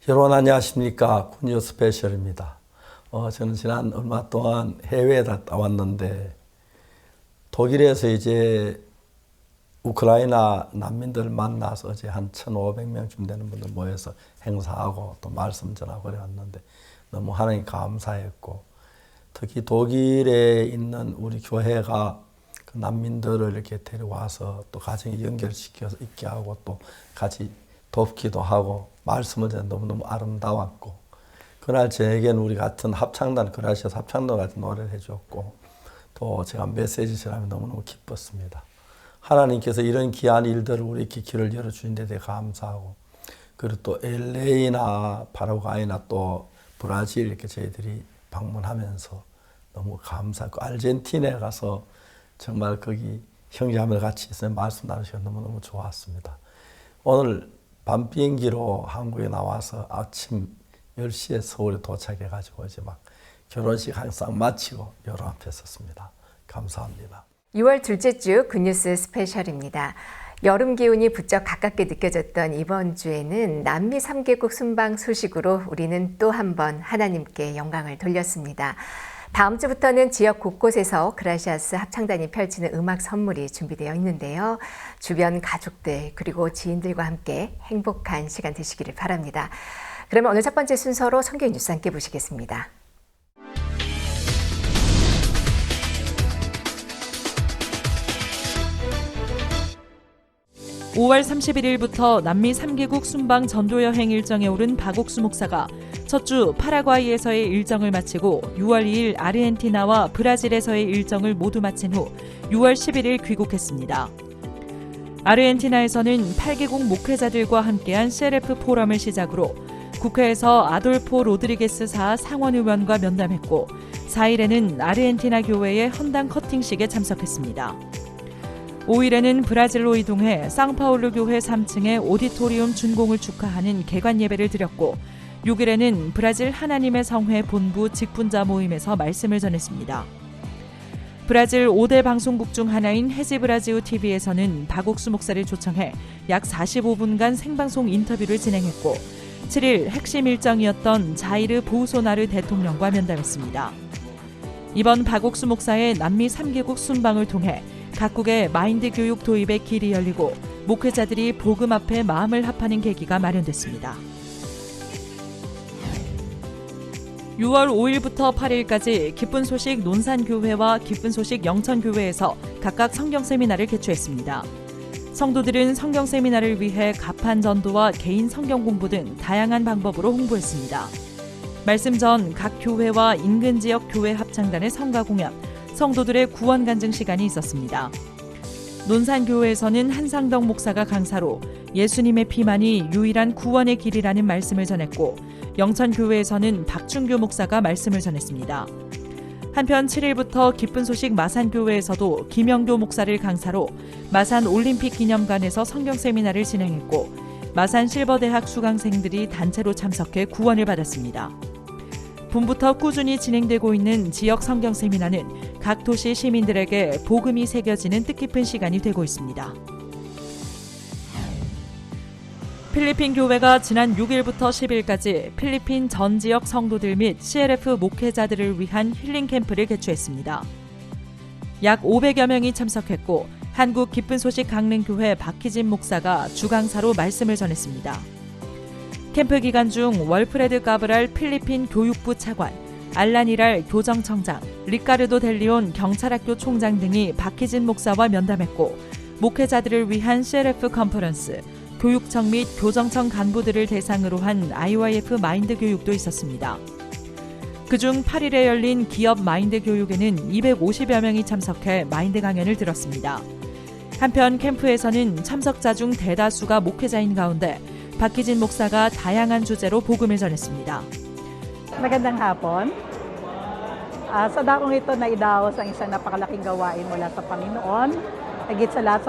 여러분 안녕하십니까. 군요 스페셜입니다. 저는 지난 얼마 동안 해외에 갔다 왔는데 독일에서 이제 우크라이나 난민들 만나서 어제 한 1,500명쯤 되는 분들 모여서 행사하고 또 말씀 전하고 그래왔는데 너무 하나님 감사했고, 특히 독일에 있는 우리 교회가 그 난민들을 이렇게 데려와서 또 가정에 연결시켜서 있게 하고 또 같이 돕기도 하고 말씀을 전해 너무너무 아름다웠고, 그날 저에게는 우리 같은 합창단, 그라시아스 합창단 같은 노래를 해줬고 또 제가 메시지 전하면 너무너무 기뻤습니다. 하나님께서 이런 귀한 일들을 우리 이렇게 길을 열어주신 데 대해 감사하고, 그리고 또 LA나 파라과이나 또 브라질 이렇게 저희들이 방문하면서 너무 감사하고, 아르헨티나에 가서 정말 거기 형제자매 같이 있어서 말씀 나누시고 너무너무 좋았습니다. 오늘 밤 비행기로 한국에 나와서 아침 10시에 서울에 도착해가지고 이제 막 결혼식 항상 마치고 여러 앞에 섰습니다. 감사합니다. 6월 둘째 주 굿뉴스 스페셜입니다. 여름 기운이 부쩍 가깝게 느껴졌던 이번 주에는 남미 3개국 순방 소식으로 우리는 또 한 번 하나님께 영광을 돌렸습니다. 다음 주부터는 지역 곳곳에서 그라시아스 합창단이 펼치는 음악 선물이 준비되어 있는데요. 주변 가족들 그리고 지인들과 함께 행복한 시간 되시기를 바랍니다. 그러면 오늘 첫 번째 순서로 성경 뉴스 함께 보시겠습니다. 5월 31일부터 남미 3개국 순방 전도 여행 일정에 오른 박옥수 목사가 첫 주 파라과이에서의 일정을 마치고 6월 2일 아르헨티나와 브라질에서의 일정을 모두 마친 후 6월 11일 귀국했습니다. 아르헨티나에서는 8개국 목회자들과 함께한 CLF 포럼을 시작으로 국회에서 아돌포 로드리게스 사 상원의원과 면담했고, 4일에는 아르헨티나 교회의 헌당 커팅식에 참석했습니다. 5일에는 브라질로 이동해 상파울루 교회 3층의 오디토리움 준공을 축하하는 개관 예배를 드렸고, 6일에는 브라질 하나님의 성회 본부 직분자 모임에서 말씀을 전했습니다. 브라질 5대 방송국 중 하나인 헤지브라지우 TV에서는 박옥수 목사를 초청해 약 45분간 생방송 인터뷰를 진행했고, 7일 핵심 일정이었던 자이르 보우소나르 대통령과 면담했습니다. 이번 박옥수 목사의 남미 3개국 순방을 통해 각국의 마인드 교육 도입의 길이 열리고 목회자들이 복음 앞에 마음을 합하는 계기가 마련됐습니다. 6월 5일부터 8일까지 기쁜 소식 논산교회와 기쁜 소식 영천교회에서 각각 성경 세미나를 개최했습니다. 성도들은 성경 세미나를 위해 가판 전도와 개인 성경 공부 등 다양한 방법으로 홍보했습니다. 말씀 전 각 교회와 인근 지역 교회 합창단의 성가 공연, 성도들의 구원 간증 시간이 있었습니다. 논산교회에서는 한상덕 목사가 강사로 예수님의 피만이 유일한 구원의 길이라는 말씀을 전했고, 영천교회에서는 박준교 목사가 말씀을 전했습니다. 한편 7일부터 기쁜 소식 마산교회에서도 김영교 목사를 강사로 마산 올림픽 기념관에서 성경 세미나를 진행했고, 마산 실버대학 수강생들이 단체로 참석해 구원을 받았습니다. 봄부터 꾸준히 진행되고 있는 지역 성경 세미나는 각 도시 시민들에게 복음이 새겨지는 뜻깊은 시간이 되고 있습니다. 필리핀 교회가 지난 6일부터 10일까지 필리핀 전 지역 성도들 및 CLF 목회자들을 위한 힐링 캠프를 개최했습니다. 약 500여 명이 참석했고, 한국 기쁜 소식 강릉교회 박희진 목사가 주강사로 말씀을 전했습니다. 캠프 기간 중 월프레드 까브랄 필리핀 교육부 차관, 알라니랄 교정청장, 리카르도 델리온 경찰학교 총장 등이 박희진 목사와 면담했고, 목회자들을 위한 CLF 컨퍼런스, 교육청 및 교정청 간부들을 대상으로 한 IYF 마인드 교육도 있었습니다. 그중 8일에 열린 기업 마인드 교육에는 250여 명이 참석해 마인드 강연을 들었습니다. 한편 캠프에서는 참석자 중 대다수가 목회자인 가운데 박희진 목사가 다양한 주제로 복음을 전했습니다. Magandang hapon. Sa dakong ito naidaos ang isang napakalaking gawain mula sa Panginoon. Higit sa lahat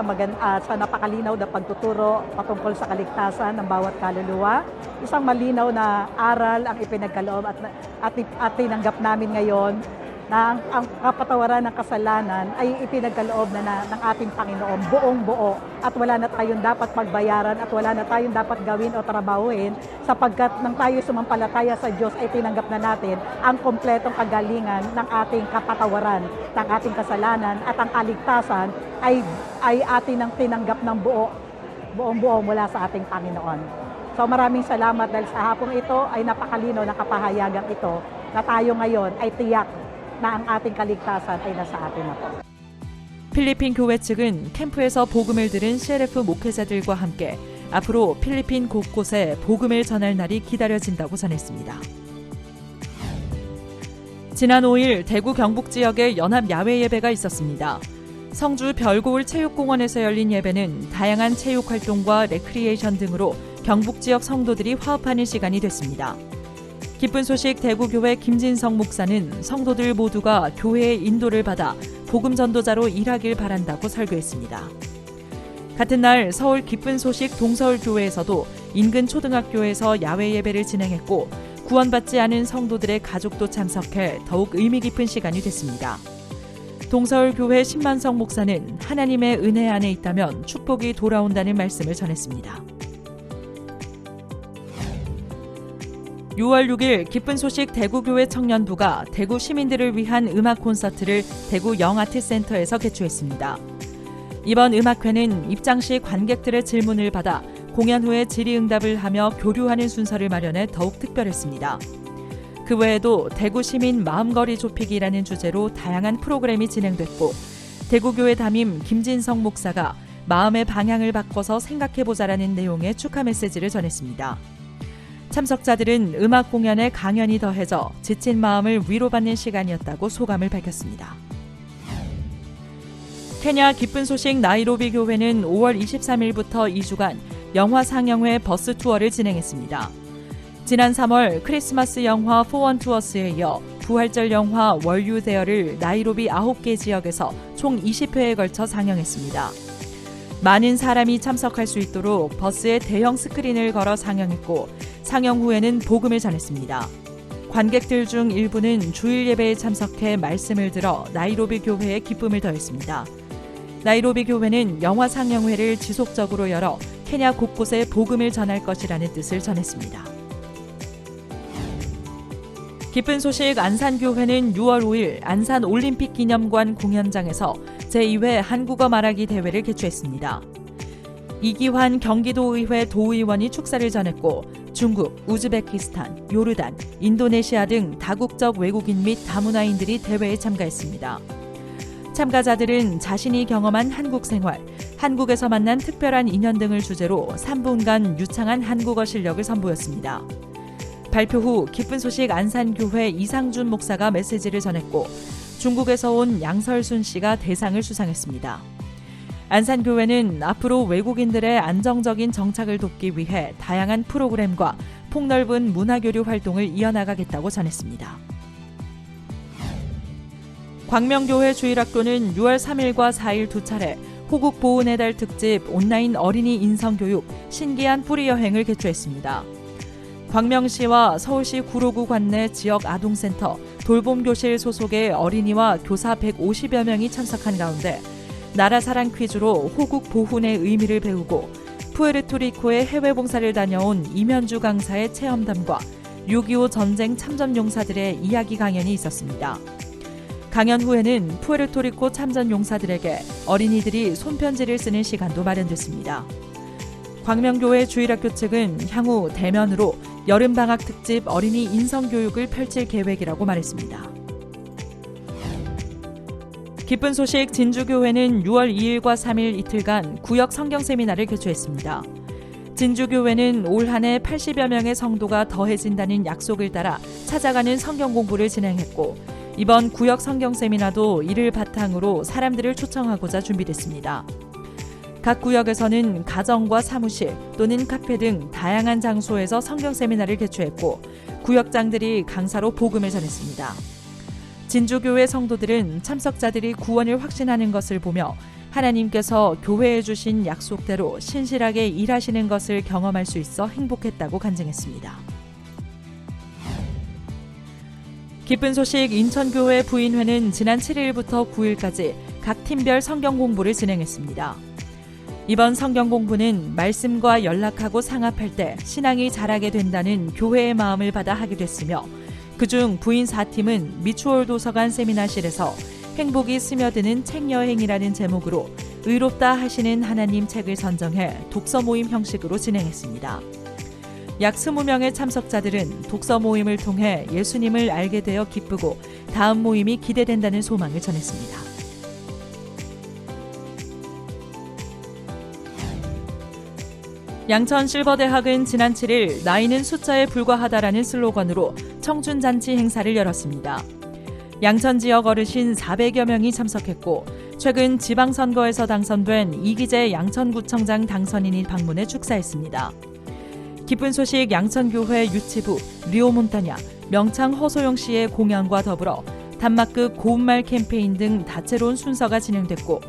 sa napakalinaw na pagtuturo patungkol sa kaligtasan ng bawat kaluluwa. Isang malinaw na aral ang ipinagkaloob at tinanggap namin ngayon na ang kapatawaran ng kasalanan ay ipinagkaloob na ng ating Panginoon buong buo at wala na tayong dapat pagbayaran at wala na tayong dapat gawin o trabahuin sapagkat nang tayo sumampalataya sa Diyos ay tinanggap na natin ang kompletong kagalingan ng ating kapatawaran, ng ating kasalanan at ang kaligtasan ay atin ang tinanggap ng buong buo mula sa ating Panginoon. So maraming salamat dahil sa hapong ito ay napakalinaw na kapahayagang ito na tayo ngayon ay tiyak na ang ating kaligtasan ay nasa atin na po. 필리핀 교회 측은 캠프에서 복음을 들은 CLF 목회자들과 함께 앞으로 필리핀 곳곳에 복음을 전할 날이 기다려진다고 전했습니다. 지난 5일 대구 경북 지역에 연합 야외 예배가 있었습니다. 성주 별고울 체육공원에서 열린 예배는 다양한 체육 활동과 레크리에이션 등으로 경북 지역 성도들이 화합하는 시간이 됐습니다. 기쁜 소식 대구교회 김진성 목사는 성도들 모두가 교회의 인도를 받아 복음 전도자로 일하길 바란다고 설교했습니다. 같은 날 서울 기쁜 소식 동서울교회에서도 인근 초등학교에서 야외 예배를 진행했고 구원받지 않은 성도들의 가족도 참석해 더욱 의미 깊은 시간이 됐습니다. 동서울교회 신만성 목사는 하나님의 은혜 안에 있다면 축복이 돌아온다는 말씀을 전했습니다. 6월 6일 기쁜 소식 대구교회 청년부가 대구 시민들을 위한 음악 콘서트를 대구 영아트센터에서 개최했습니다. 이번 음악회는 입장 시 관객들의 질문을 받아 공연 후에 질의응답을 하며 교류하는 순서를 마련해 더욱 특별했습니다. 그 외에도 대구 시민 마음거리 좁히기라는 주제로 다양한 프로그램이 진행됐고 대구교회 담임 김진성 목사가 마음의 방향을 바꿔서 생각해보자라는 내용의 축하 메시지를 전했습니다. 참석자들은 음악 공연에 강연이 더해져 지친 마음을 위로받는 시간이었다고 소감을 밝혔습니다. 케냐 기쁜 소식 나이로비 교회는 5월 23일부터 2주간 영화 상영회 버스 투어를 진행했습니다. 지난 3월 크리스마스 영화 포원 투어스에 이어 부활절 영화 월유 대어를 나이로비 9개 지역에서 총 20회에 걸쳐 상영했습니다. 많은 사람이 참석할 수 있도록 버스에 대형 스크린을 걸어 상영했고 상영 후에는 복음을 전했습니다. 관객들 중 일부는 주일 예배에 참석해 말씀을 들어 나이로비 교회에 기쁨을 더했습니다. 나이로비 교회는 영화 상영회를 지속적으로 열어 케냐 곳곳에 복음을 전할 것이라는 뜻을 전했습니다. 기쁜 소식 안산교회는 6월 5일 안산 올림픽 기념관 공연장에서 제2회 한국어 말하기 대회를 개최했습니다. 이기환 경기도의회 도의원이 축사를 전했고 중국, 우즈베키스탄, 요르단, 인도네시아 등 다국적 외국인 및 다문화인들이 대회에 참가했습니다. 참가자들은 자신이 경험한 한국 생활, 한국에서 만난 특별한 인연 등을 주제로 3분간 유창한 한국어 실력을 선보였습니다. 발표 후 기쁜 소식 안산교회 이상준 목사가 메시지를 전했고 중국에서 온 양설순 씨가 대상을 수상했습니다. 안산교회는 앞으로 외국인들의 안정적인 정착을 돕기 위해 다양한 프로그램과 폭넓은 문화교류 활동을 이어나가겠다고 전했습니다. 광명교회 주일학교는 6월 3일과 4일 두 차례 호국 보훈의 달 특집 온라인 어린이 인성교육 신기한 뿌리 여행을 개최했습니다. 광명시와 서울시 구로구 관내 지역 아동센터 돌봄교실 소속의 어린이와 교사 150여 명이 참석한 가운데 나라사랑 퀴즈로 호국 보훈의 의미를 배우고 푸에르토리코에 해외 봉사를 다녀온 이면주 강사의 체험담과 6.25 전쟁 참전 용사들의 이야기 강연이 있었습니다. 강연 후에는 푸에르토리코 참전 용사들에게 어린이들이 손편지를 쓰는 시간도 마련됐습니다. 광명교회 주일학교 측은 향후 대면으로 여름방학 특집 어린이 인성교육을 펼칠 계획이라고 말했습니다. 기쁜 소식 진주교회는 6월 2일과 3일 이틀간 구역 성경 세미나를 개최했습니다. 진주교회는 올 한 해 80여 명의 성도가 더해진다는 약속을 따라 찾아가는 성경 공부를 진행했고 이번 구역 성경 세미나도 이를 바탕으로 사람들을 초청하고자 준비됐습니다. 각 구역에서는 가정과 사무실 또는 카페 등 다양한 장소에서 성경 세미나를 개최했고 구역장들이 강사로 복음을 전했습니다. 진주교회 성도들은 참석자들이 구원을 확신하는 것을 보며 하나님께서 교회에 주신 약속대로 신실하게 일하시는 것을 경험할 수 있어 행복했다고 간증했습니다. 기쁜 소식 인천교회 부인회는 지난 7일부터 9일까지 각 팀별 성경 공부를 진행했습니다. 이번 성경 공부는 말씀과 연락하고 상합할 때 신앙이 자라게 된다는 교회의 마음을 받아 하게 됐으며, 그중 부인 4팀은 미추홀 도서관 세미나실에서 행복이 스며드는 책 여행이라는 제목으로 의롭다 하시는 하나님 책을 선정해 독서 모임 형식으로 진행했습니다. 약 20명의 참석자들은 독서 모임을 통해 예수님을 알게 되어 기쁘고 다음 모임이 기대된다는 소망을 전했습니다. 양천실버대학은 지난 7일 나이는 숫자에 불과하다라는 슬로건으로 청춘잔치 행사를 열었습니다. 양천 지역 어르신 400여 명이 참석했고, 최근 지방선거에서 당선된 이기재 양천구청장 당선인이 방문해 축사했습니다. 기쁜 소식 양천교회 유치부, 리오몬타냐, 명창 허소영 씨의 공연과 더불어 단막극 고운말 캠페인 등 다채로운 순서가 진행됐고,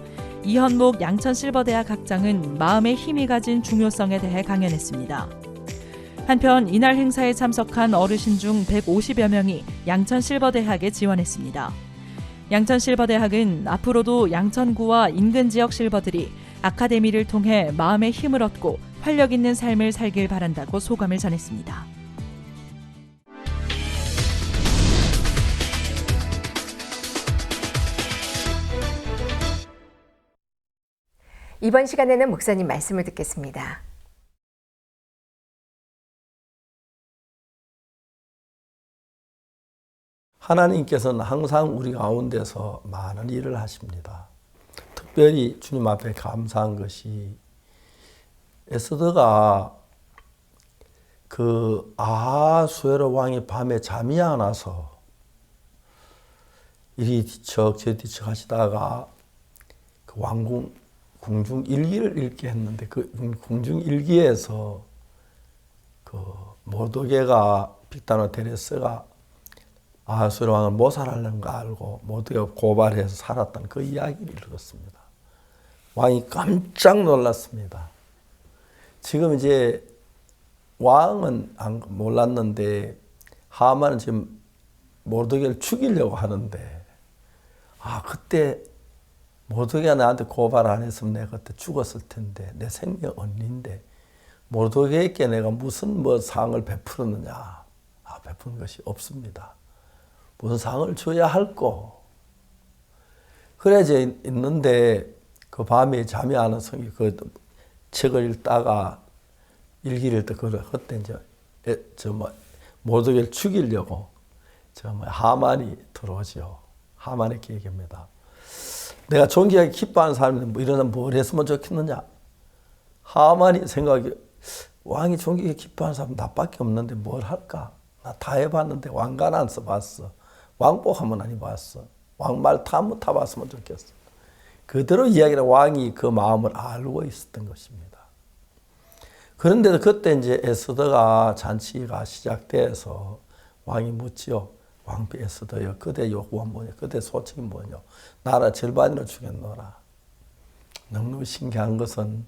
이현목 양천실버대학 학장은 마음의 힘이 가진 중요성에 대해 강연했습니다. 한편 이날 행사에 참석한 어르신 중 150여 명이 양천실버대학에 지원했습니다. 양천실버대학은 앞으로도 양천구와 인근 지역 실버들이 아카데미를 통해 마음의 힘을 얻고 활력 있는 삶을 살길 바란다고 소감을 전했습니다. 이번 시간에는 목사님 말씀을 듣겠습니다. 하나님께서는 항상 우리 가운데서 많은 일을 하십니다. 특별히 주님 앞에 감사한 것이, 에스더가 그 아하수에로 왕이 밤에 잠이 안 와서 이리 뒤척 저리 뒤척 하시다가 그 왕궁 궁중 일기를 읽게 했는데, 그 궁중 일기에서 그 모르드게가 빅다노 데레스가 아하수에로 왕을 모살하려는 거 알고 모르드게가 고발해서 살았던 그 이야기를 읽었습니다. 왕이 깜짝 놀랐습니다. 지금 이제 왕은 몰랐는데 하만은 지금 모르드게를 죽이려고 하는데, 그때 모르드게가 나한테 고발 안 했으면 내가 그때 죽었을 텐데, 내 생명 언니인데 모르드게에게 내가 무슨 상을 베풀었느냐? 베푼 것이 없습니다. 무슨 상을 줘야 할꼬? 그래서 있는데 그 밤에 잠이 안 와서 그 책을 읽다가 일기를 읽다 그때 이제 모르드게를 죽이려고 하만이 들어오죠. 하만의 계획입니다. 내가 존귀하게 기뻐하는 사람인데 이러면 뭘 했으면 좋겠느냐? 하만이 생각이, 왕이 존귀하게 기뻐하는 사람 나밖에 없는데 뭘 할까? 나 다 해봤는데 왕관 안 써봤어. 왕복 한번 안 입었어. 왕말 한번 타봤으면 좋겠어. 그대로 이야기를 왕이 그 마음을 알고 있었던 것입니다. 그런데도 그때 이제 에스더가 잔치가 시작돼서 왕이 묻지요. 왕비 에스더여, 그대 요구가 뭐냐? 그대 소책이 뭐냐? 나라 절반으로 주겠노라. 너무 신기한 것은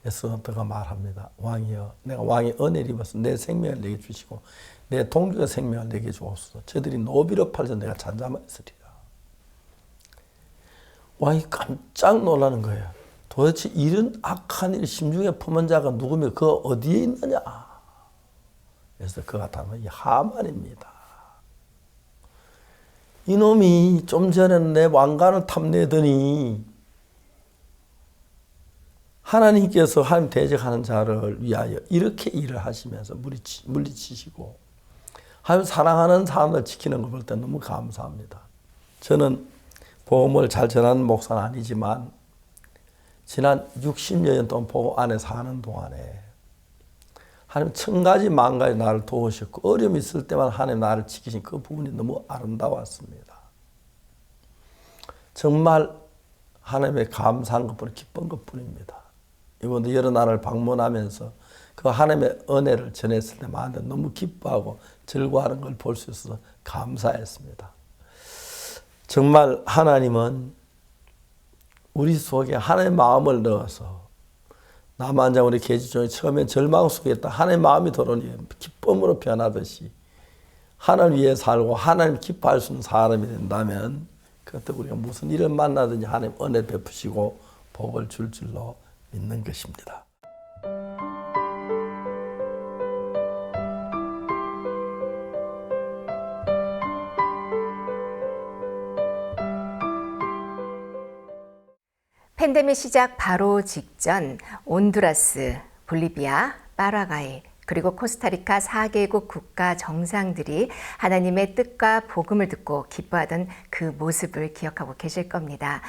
에스더가 말합니다. 왕이여, 내가 왕의 은혜를 입어서 내 생명을 내게 주시고 내 동족의 생명을 내게 주옵소서. 저들이 노비로 팔려서 내가 잠잠했으리라. 왕이 깜짝 놀라는 거예요. 도대체 이런 악한 일 심중에 품은 자가 누구며 그 어디에 있느냐? 그래서 그가 바로 이 하만입니다. 이놈이 좀 전에 내 왕관을 탐내더니 하나님께서 하나님 대적하는 자를 위하여 이렇게 일을 하시면서 물리치시고 하나님 사랑하는 사람을 지키는 걸 볼 때 너무 감사합니다. 저는 복음을 잘 전하는 목사는 아니지만 지난 60여 년 동안 복음 안에 사는 동안에 하나님 천가지 만가지 나를 도우셨고 어려움이 있을 때만 하나님 나를 지키신 그 부분이 너무 아름다웠습니다. 정말 하나님의 감사한 것뿐 기쁜 것뿐입니다. 이번에 여러 나라를 방문하면서 그 하나님의 은혜를 전했을 때마다 너무 기뻐하고 즐거워하는 걸 볼 수 있어서 감사했습니다. 정말 하나님은 우리 속에 하나님의 마음을 넣어서 남한장 우리 계지종이 처음에 절망 속에 있다 하나님의 마음이 들어오니 기쁨으로 변하듯이 하나님 위해 살고 하나님 기뻐할 수 있는 사람이 된다면 그때 우리가 무슨 일을 만나든지 하나님 은혜 베푸시고 복을 줄 줄로 믿는 것입니다. 팬데믹 시작 바로 직전 온두라스, 볼리비아, 파라과이 그리고 코스타리카 4개국 국가 정상들이 하나님의 뜻과 복음을 듣고 기뻐하던 그 모습을 기억하고 계실 겁니다.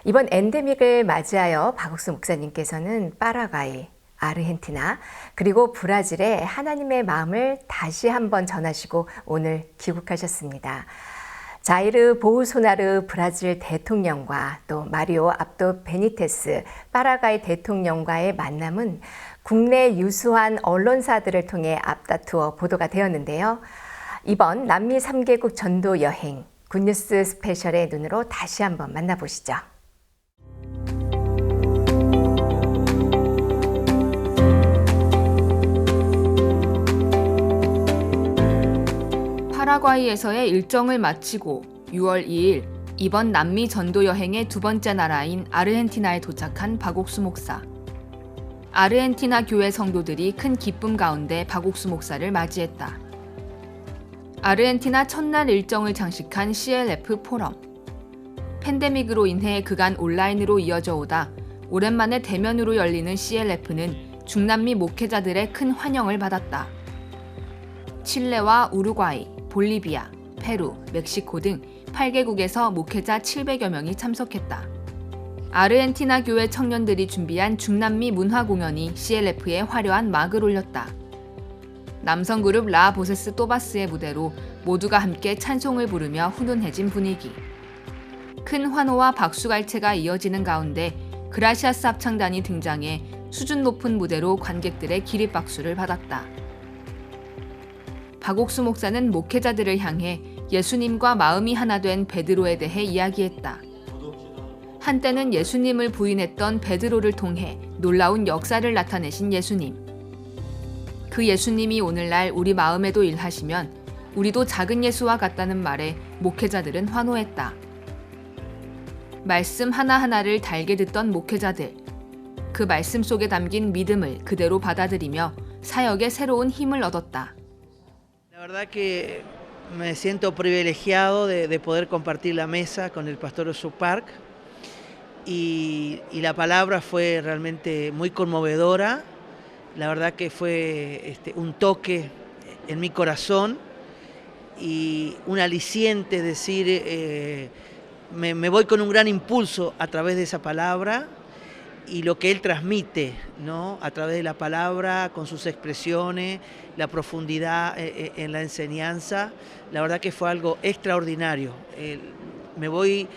이번 엔데믹을 맞이하여 박옥수 목사님께서는 파라과이, 아르헨티나 그리고 브라질에 하나님의 마음을 다시 한번 전하시고 오늘 귀국하셨습니다. 자이르 보우소나르 브라질 대통령과 또 마리오 압도 베니테스 파라과이 대통령과의 만남은 국내 유수한 언론사들을 통해 앞다투어 보도가 되었는데요. 이번 남미 3개국 전도 여행 굿뉴스 스페셜의 눈으로 다시 한번 만나보시죠. 파라과이에서의 일정을 마치고 6월 2일 이번 남미 전도 여행의 두 번째 나라인 아르헨티나에 도착한 박옥수 목사. 아르헨티나 교회 성도들이 큰 기쁨 가운데 박옥수 목사를 맞이했다. 아르헨티나 첫날 일정을 장식한 CLF 포럼. 팬데믹으로 인해 그간 온라인으로 이어져 오다 오랜만에 대면으로 열리는 CLF는 중남미 목회자들의 큰 환영을 받았다. 칠레와 우루과이, 볼리비아, 페루, 멕시코 등 8개국에서 목회자 700여 명이 참석했다. 아르헨티나 교회 청년들이 준비한 중남미 문화 공연이 CLF에 화려한 막을 올렸다. 남성 그룹 라 보세스 또바스의 무대로 모두가 함께 찬송을 부르며 훈훈해진 분위기. 큰 환호와 박수갈채가 이어지는 가운데 그라시아스 합창단이 등장해 수준 높은 무대로 관객들의 기립박수를 받았다. 박옥수 목사는 목회자들을 향해 예수님과 마음이 하나 된 베드로에 대해 이야기했다. 한때는 예수님을 부인했던 베드로를 통해 놀라운 역사를 나타내신 예수님. 그 예수님이 오늘날 우리 마음에도 일하시면 우리도 작은 예수와 같다는 말에 목회자들은 환호했다. 말씀 하나하나를 달게 듣던 목회자들. 그 말씀 속에 담긴 믿음을 그대로 받아들이며 사역에 새로운 힘을 얻었다. La verdad que me siento privilegiado de poder compartir la mesa con el pastor Oso Park y la palabra fue realmente muy conmovedora. La verdad que fue un toque en mi corazón y un aliciente, decir, me voy con un gran impulso a través de esa palabra y lo que él transmite, ¿no? A través de la palabra, con sus expresiones, la profundidad en la enseñanza. La verdad que fue algo extraordinario. Me voy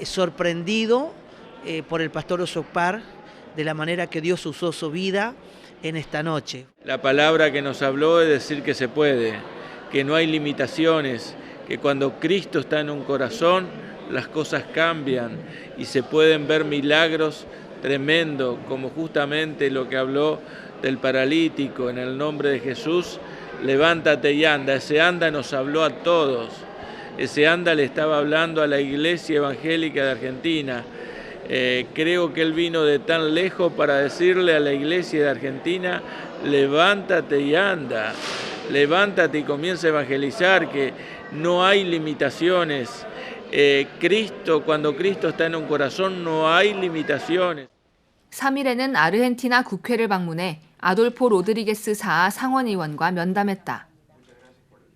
sorprendido por el pastor Osopar, de la manera que Dios usó su vida en esta noche. La palabra que nos habló es decir que se puede, que no hay limitaciones, que cuando Cristo está en un corazón, las cosas cambian y se pueden ver milagros tremendos, como justamente lo que habló del paralítico en el nombre de Jesús. Levántate y anda. Ese anda nos habló a todos. Ese anda le estaba hablando a la iglesia evangélica de Argentina. Creo que él vino de tan lejos para decirle a la iglesia de Argentina: levántate y anda, levántate y comienza a evangelizar, que no hay limitaciones. cuando Cristo está en un corazón, no hay limitaciones. 3일에는 아르헨티나 국회를 방문해 아돌포 로드리게스 사하 상원의원과 면담했다.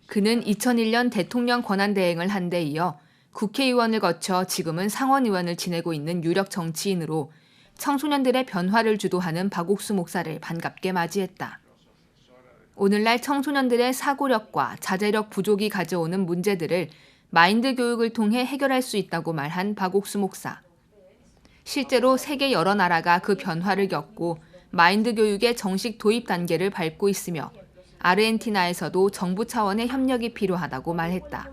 그는 2001년 대통령 권한대행을 한 데 이어 국회의원을 거쳐 지금은 상원의원을 지내고 있는 유력 정치인으로 청소년들의 변화를 주도하는 박옥수 목사를 반갑게 맞이했다. 오늘날 청소년들의 사고력과 자제력 부족이 가져오는 문제들을 마인드 교육을 통해 해결할 수 있다고 말한 박옥수 목사. 실제로 세계 여러 나라가 그 변화를 겪고 마인드 교육의 정식 도입 단계를 밟고 있으며 아르헨티나에서도 정부 차원의 협력이 필요하다고 말했다.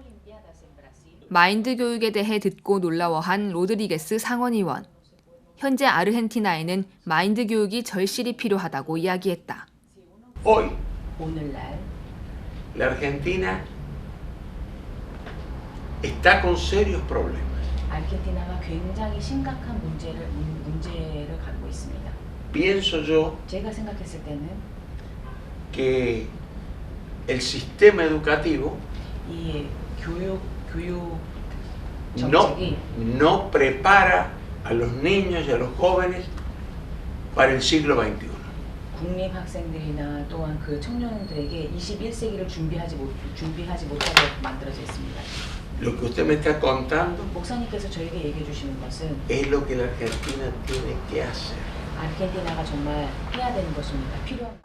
마인드 교육에 대해 듣고 놀라워한 로드리게스 상원의원. 현재 아르헨티나에는 마인드 교육이 절실히 필요하다고 이야기했다. Hoy, la Argentina está con serios problemas. 아르헨티나가 굉장히 심각한 문제를 갖고 있습니다. Pienso yo 제가 생각했을 때는 que el sistema educativo 이 교육 no, 정책이 no prepara a los niños y a los jóvenes para el siglo XXI. 국립 학생들이나 또한 그 청년들에게 21세기를 준비하지 못하게 만들어져 있습니다. Lo que usted me está contando 목사님께서 저에게 얘기해 주시는 것은 es lo que la Argentina tiene que hacer. 아르헨티나가 정말 해야 되는 것입니다. 필요한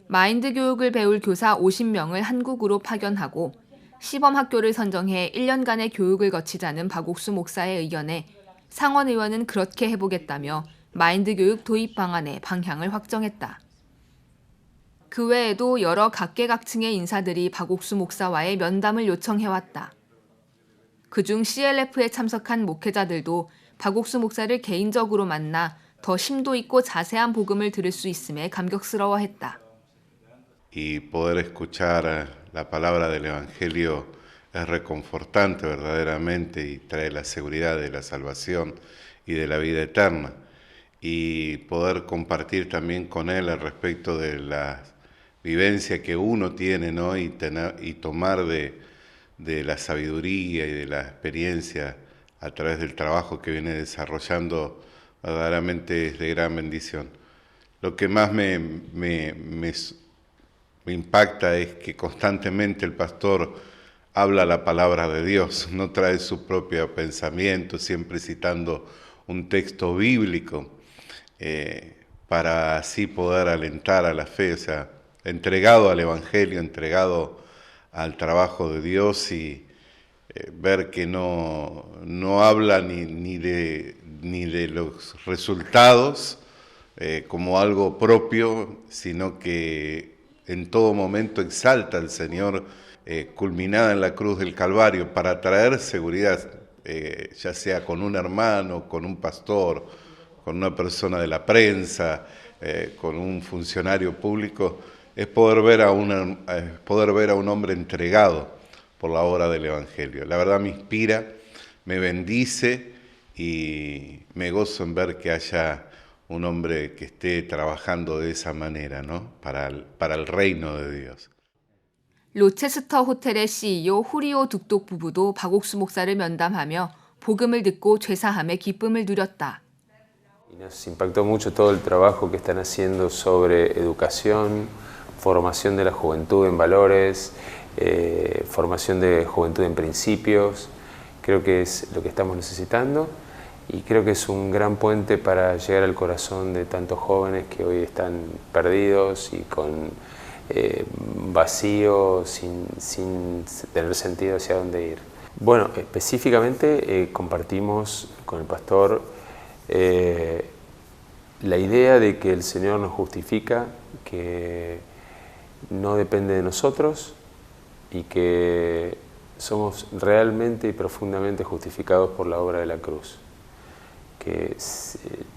마인드 교육을 배울 교사 50명을 한국으로 파견하고 시범 학교를 선정해 1년간의 교육을 거치자는 박옥수 목사의 의견에 상원 의원은 그렇게 해보겠다며 마인드 교육 도입 방안의 방향을 확정했다. 그 외에도 여러 각계각층의 인사들이 박옥수 목사와의 면담을 요청해왔다. 그중 CLF에 참석한 목회자들도 박옥수 목사를 개인적으로 만나 더 심도 있고 자세한 복음을 들을 수 있음에 감격스러워했다. Y poder escuchar la palabra del Evangelio es reconfortante verdaderamente y trae la seguridad de la salvación y de la vida eterna. Y poder compartir también con él al respecto de la vivencia que uno tiene, ¿no? y tomar de la sabiduría y de la experiencia a través del trabajo que viene desarrollando, verdaderamente es de gran bendición. Lo que más me impacta es que constantemente el pastor habla la palabra de Dios, no trae su propio pensamiento, siempre citando un texto bíblico para así poder alentar a la fe, o sea, entregado al Evangelio, entregado al trabajo de Dios y ver que no habla ni de los resultados como algo propio, sino que en todo momento exalta al Señor, culminada en la cruz del Calvario, para traer seguridad, ya sea con un hermano, con un pastor, con una persona de la prensa, con un funcionario público, es poder ver a un hombre entregado por la obra del Evangelio. La verdad me inspira, me bendice y me gozo en ver que haya un hombre que esté trabajando de esa manera, ¿no? para el reino de Dios. 로체스터 호텔의 CEO 후리오 둑독 부부도 박옥수 목사를 면담하며 복음을 듣고 죄사함의 기쁨을 누렸다. Nos impactó mucho todo el trabajo que están haciendo sobre educación, formación de la juventud en valores, formación de juventud en principios. Creo que es lo que estamos necesitando y creo que es un gran puente para llegar al corazón de tantos jóvenes que hoy están perdidos y con vacío, sin tener sentido hacia dónde ir. Bueno, específicamente compartimos con el pastor la idea de que el Señor nos justifica, que no depende de nosotros y que somos realmente y profundamente justificados por la obra de la cruz. Que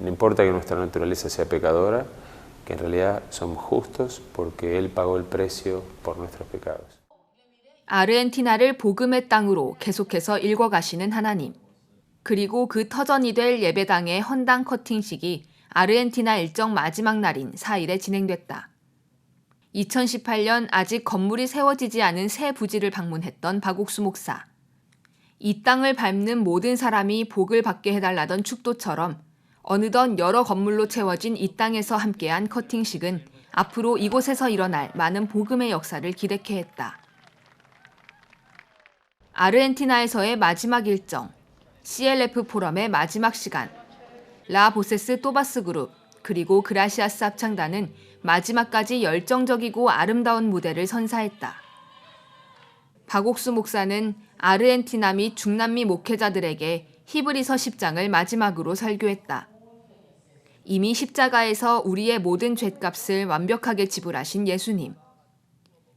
no importa que nuestra naturaleza sea pecadora, que en realidad somos justos porque Él pagó el precio por nuestros pecados. 아르헨티나를 복음의 땅으로 계속해서 읽어가시는 하나님. 그리고 그 터전이 될 예배당의 헌당 커팅식이 아르헨티나 일정 마지막 날인 4일에 진행됐다. 2018년 아직 건물이 세워지지 않은 새 부지를 방문했던 박옥수 목사. 이 땅을 밟는 모든 사람이 복을 받게 해달라던 축도처럼 어느덧 여러 건물로 채워진 이 땅에서 함께한 커팅식은 앞으로 이곳에서 일어날 많은 복음의 역사를 기대케 했다. 아르헨티나에서의 마지막 일정, CLF 포럼의 마지막 시간, 라 보세스 또바스 그룹, 그리고 그라시아스 합창단은 마지막까지 열정적이고 아름다운 무대를 선사했다. 박옥수 목사는 아르헨티나 및 중남미 목회자들에게 히브리서 10장을 마지막으로 설교했다. 이미 십자가에서 우리의 모든 죗값을 완벽하게 지불하신 예수님.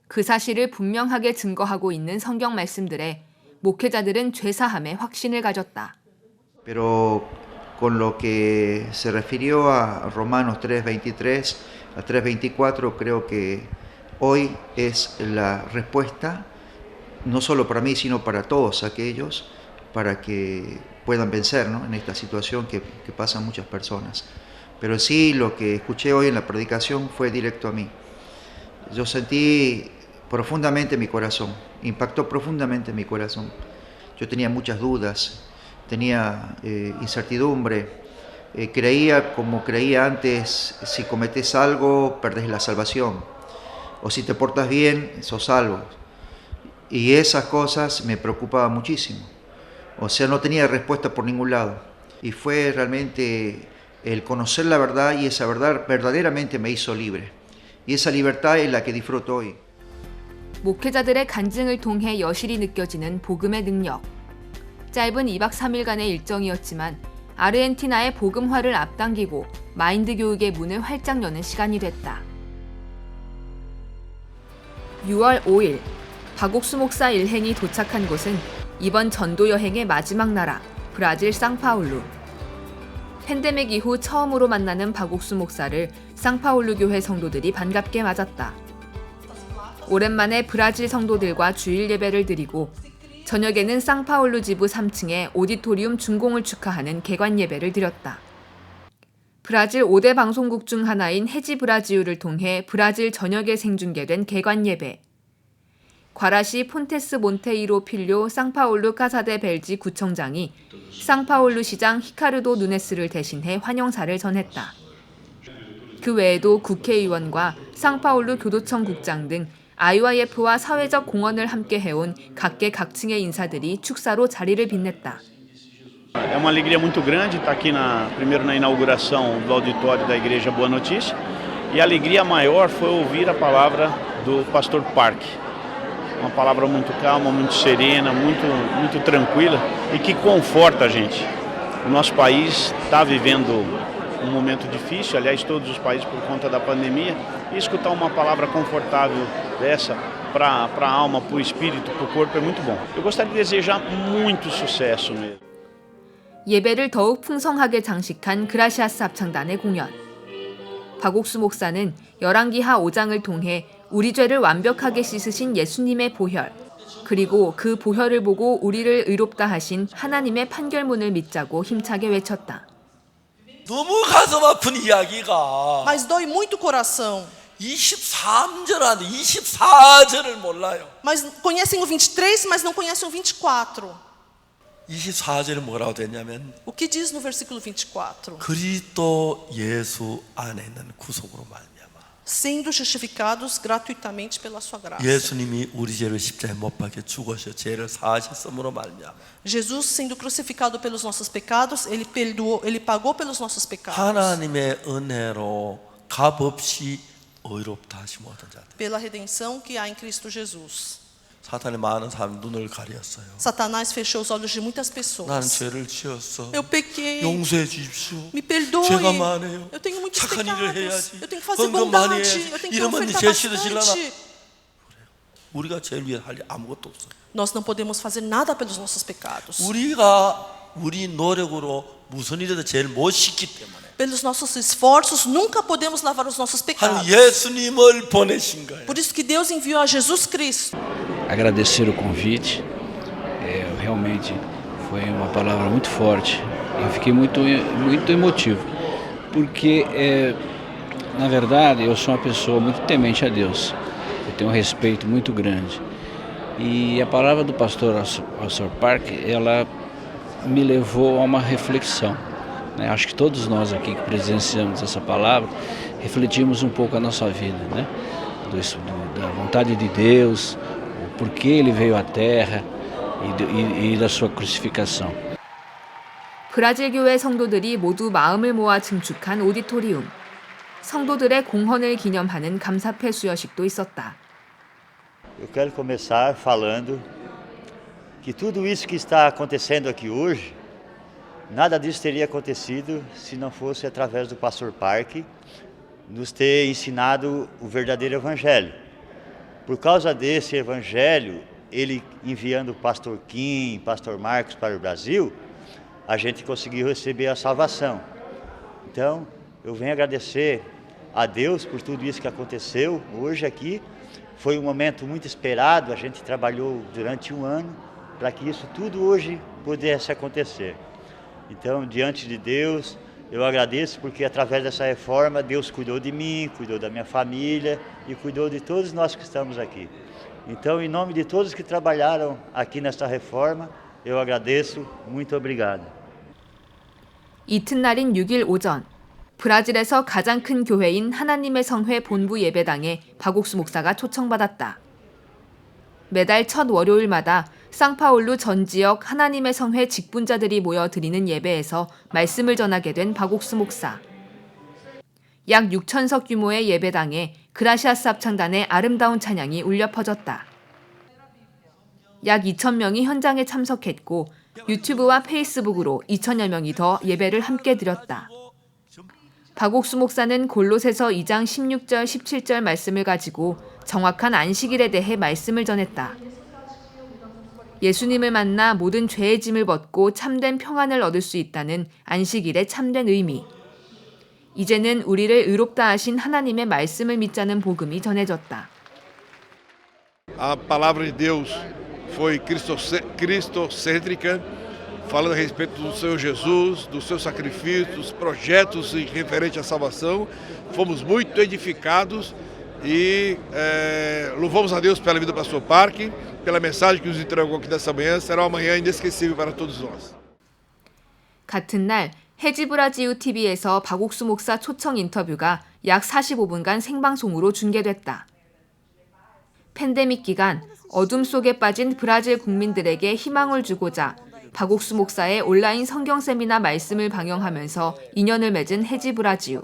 그 사실을 분명하게 증거하고 있는 성경 말씀들에 목회자들은 죄사함의 확신을 가졌다. Pero con lo que se refirió a Romanos 3:23 a 3:24, creo que hoy es la respuesta no solo para mí, sino para todos aquellos, para que puedan vencer, ¿no?, en esta situación que pasan muchas personas. Pero sí, lo que escuché hoy en la predicación fue directo a mí. Yo sentí profundamente mi corazón, impactó profundamente mi corazón. Yo tenía muchas dudas, tenía incertidumbre, creía como creía antes, si cometes algo, perdés la salvación, o si te portas bien, sos salvo. Y esas cosas me preocupaban muchísimo. O sea, no tenía respuesta por ningún lado. Y fue realmente el conocer la verdad, y esa verdad verdaderamente me hizo libre. Y esa libertad es la que disfruto hoy. 목회자들의 간증을 통해 여실히 느껴지는 복음의 능력. 짧은 2박 3일간의 일정이었지만 아르헨티나의 복음화를 앞당기고 마인드 교육의 문을 활짝 여는 시간이 됐다. 6월 5일, 박옥수 목사 일행이 도착한 곳은 이번 전도 여행의 마지막 나라, 브라질 상파울루. 팬데믹 이후 처음으로 만나는 박옥수 목사를 상파울루 교회 성도들이 반갑게 맞았다. 오랜만에 브라질 성도들과 주일 예배를 드리고 저녁에는 상파울루 지부 3층의 오디토리움 준공을 축하하는 개관 예배를 드렸다. 브라질 5대 방송국 중 하나인 헤지 브라지우를 통해 브라질 전역에 생중계된 개관 예배. 과라시 폰테스 몬테이로 필료 상파울루 카사데 벨지 구청장이 상파울루 시장 히카르도 누네스를 대신해 환영사를 전했다. 그 외에도 국회의원과 상파울루 교도청 국장 등 IYF와 사회적 공헌을 함께 해온 각계 각층의 인사들이 축사로 자리를 빛냈다. É uma alegria muito grande estar aqui primeiro na inauguração do auditório da Igreja Boa Notícia, e a alegria maior foi ouvir a palavra do pastor Park. Uma palavra muito calma, muito serena, muito tranquila e que conforta a gente. O nosso país está vivendo um momento difícil, aliás, todos os países por conta da pandemia, e escutar uma palavra confortável dessa para a alma, para o espírito, para o corpo é muito bom. Eu gostaria de desejar muito sucesso mesmo. 예배를 더욱 풍성하게 장식한 그라시아스 합창단의 공연. 박옥수 목사는 열왕기하 5장을 통해 우리 죄를 완벽하게 씻으신 예수님의 보혈, 그리고 그 보혈을 보고 우리를 의롭다 하신 하나님의 판결문을 믿자고 힘차게 외쳤다. 너무 가슴 아픈 이야기가. Mas dói muito o coração. 23절 안에 24절을 몰라요. Mas conhecem o 23, mas não conhecem o 24. 24절에 뭐라고 됐냐면 O que diz no versículo 24? 그리스도 예수 안에 있는 구속으로 말미암아. Sendo justificados gratuitamente pela sua graça. 예수님이 우리 죄를 십자가에 못 박혀 죽으셔 죄를 사하셨음으로 말미암아. Jesus sendo crucificado pelos nossos pecados, ele perdoou, ele pagou pelos nossos pecados. 하나님의 은혜로 값없이 의롭다 하심 얻은 자들. Pela redenção que há em Cristo Jesus. 사탄이 많은 사람 눈을 가렸어요. Satanás fechou os olhos de muitas 나는 pessoas. 죄를 지었어. Eu pequei. 용서해 주십시오. Me perdoe. 죄가 많아요. Eu tenho muitos 착한 일을 pecados. 해야지. Eu tenho que fazer 헌금 많이 bondade. 해야지. Eu tenho que 이러면 ofertar 죄 씻으시려나? bastante. 우리가 죄를 위해 할 일 아무것도 없어요. Nós não podemos fazer nada pelos nossos pecados. 우리가 우리 노력으로 무슨 일이든 죄를 못 씻기 때문에. Pelos nossos esforços, nunca podemos lavar os nossos pecados. 예수님을 보내신 거예요. Por isso que Deus enviou a Jesus Cristo. Agradecer o convite, realmente foi uma palavra muito forte. Eu fiquei muito emotivo, porque na verdade eu sou uma pessoa muito temente a Deus. Eu tenho um respeito muito grande. E a palavra do pastor Park, ela me levou a uma reflexão. Acho que todos nós aqui que presenciamos essa palavra refletimos um pouco a nossa vida, né? Da vontade de Deus, o porquê ele veio à Terra e da sua crucificação. 브라질 교회 성도들이 모두 마음을 모아 증축한 오디토리움. 성도들의 공헌을 기념하는 감사패 수여식도 있었다. Eu quero começar falando que tudo isso que está acontecendo aqui hoje, nada disso teria acontecido se não fosse através do pastor Park nos ter ensinado o verdadeiro evangelho. Por causa desse evangelho, ele enviando o pastor Kim, pastor Marcos para o Brasil, a gente conseguiu receber a salvação. Então, eu venho agradecer a Deus por tudo isso que aconteceu hoje aqui. Foi um momento muito esperado, a gente trabalhou durante um ano para que isso tudo hoje pudesse acontecer. Então, diante de Deus, eu agradeço porque através dessa reforma Deus cuidou de mim, cuidou da minha família e cuidou de todos nós que estamos aqui. Então, em nome de todos que trabalharam aqui nesta reforma, eu agradeço, muito obrigado. 이튿날인 6일 오전, 브라질에서 가장 큰 교회인 하나님의 성회 본부 예배당에 박옥수 목사가 초청받았다. 매달 첫 월요일마다 상파울루 전 지역 하나님의 성회 직분자들이 모여 드리는 예배에서 말씀을 전하게 된 박옥수 목사. 약 6,000석 규모의 예배당에 그라시아스 합창단의 아름다운 찬양이 울려 퍼졌다. 약 2,000명이 현장에 참석했고 유튜브와 페이스북으로 2,000여 명이 더 예배를 함께 드렸다. 박옥수 목사는 골로새서 2장 16절, 17절 말씀을 가지고 정확한 안식일에 대해 말씀을 전했다. 예수님을 만나 모든 죄의 짐을 벗고 참된 평안을 얻을 수 있다는 안식일의 참된 의미. 이제는 우리를 의롭다 하신 하나님의 말씀을 믿자는 복음이 전해졌다. A palavra de Deus foi cristocêntrica, falando a respeito do Senhor Jesus, do seu sacrifício, dos projetos referentes à salvação. Fomos muito edificados e louvamos a Deus pela vida do pastor Parque, pela mensagem que nos entregou aqui nessa manhã. Será uma manhã inesquecível para todos nós. 같은 날 해지브라지우 TV에서 박옥수 목사 초청 인터뷰가 약 45분간 생방송으로 중계됐다. 팬데믹 기간 어둠 속에 빠진 브라질 국민들에게 희망을 주고자 박옥수 목사의 온라인 성경 세미나 말씀을 방영하면서 인연을 맺은 해지브라지우.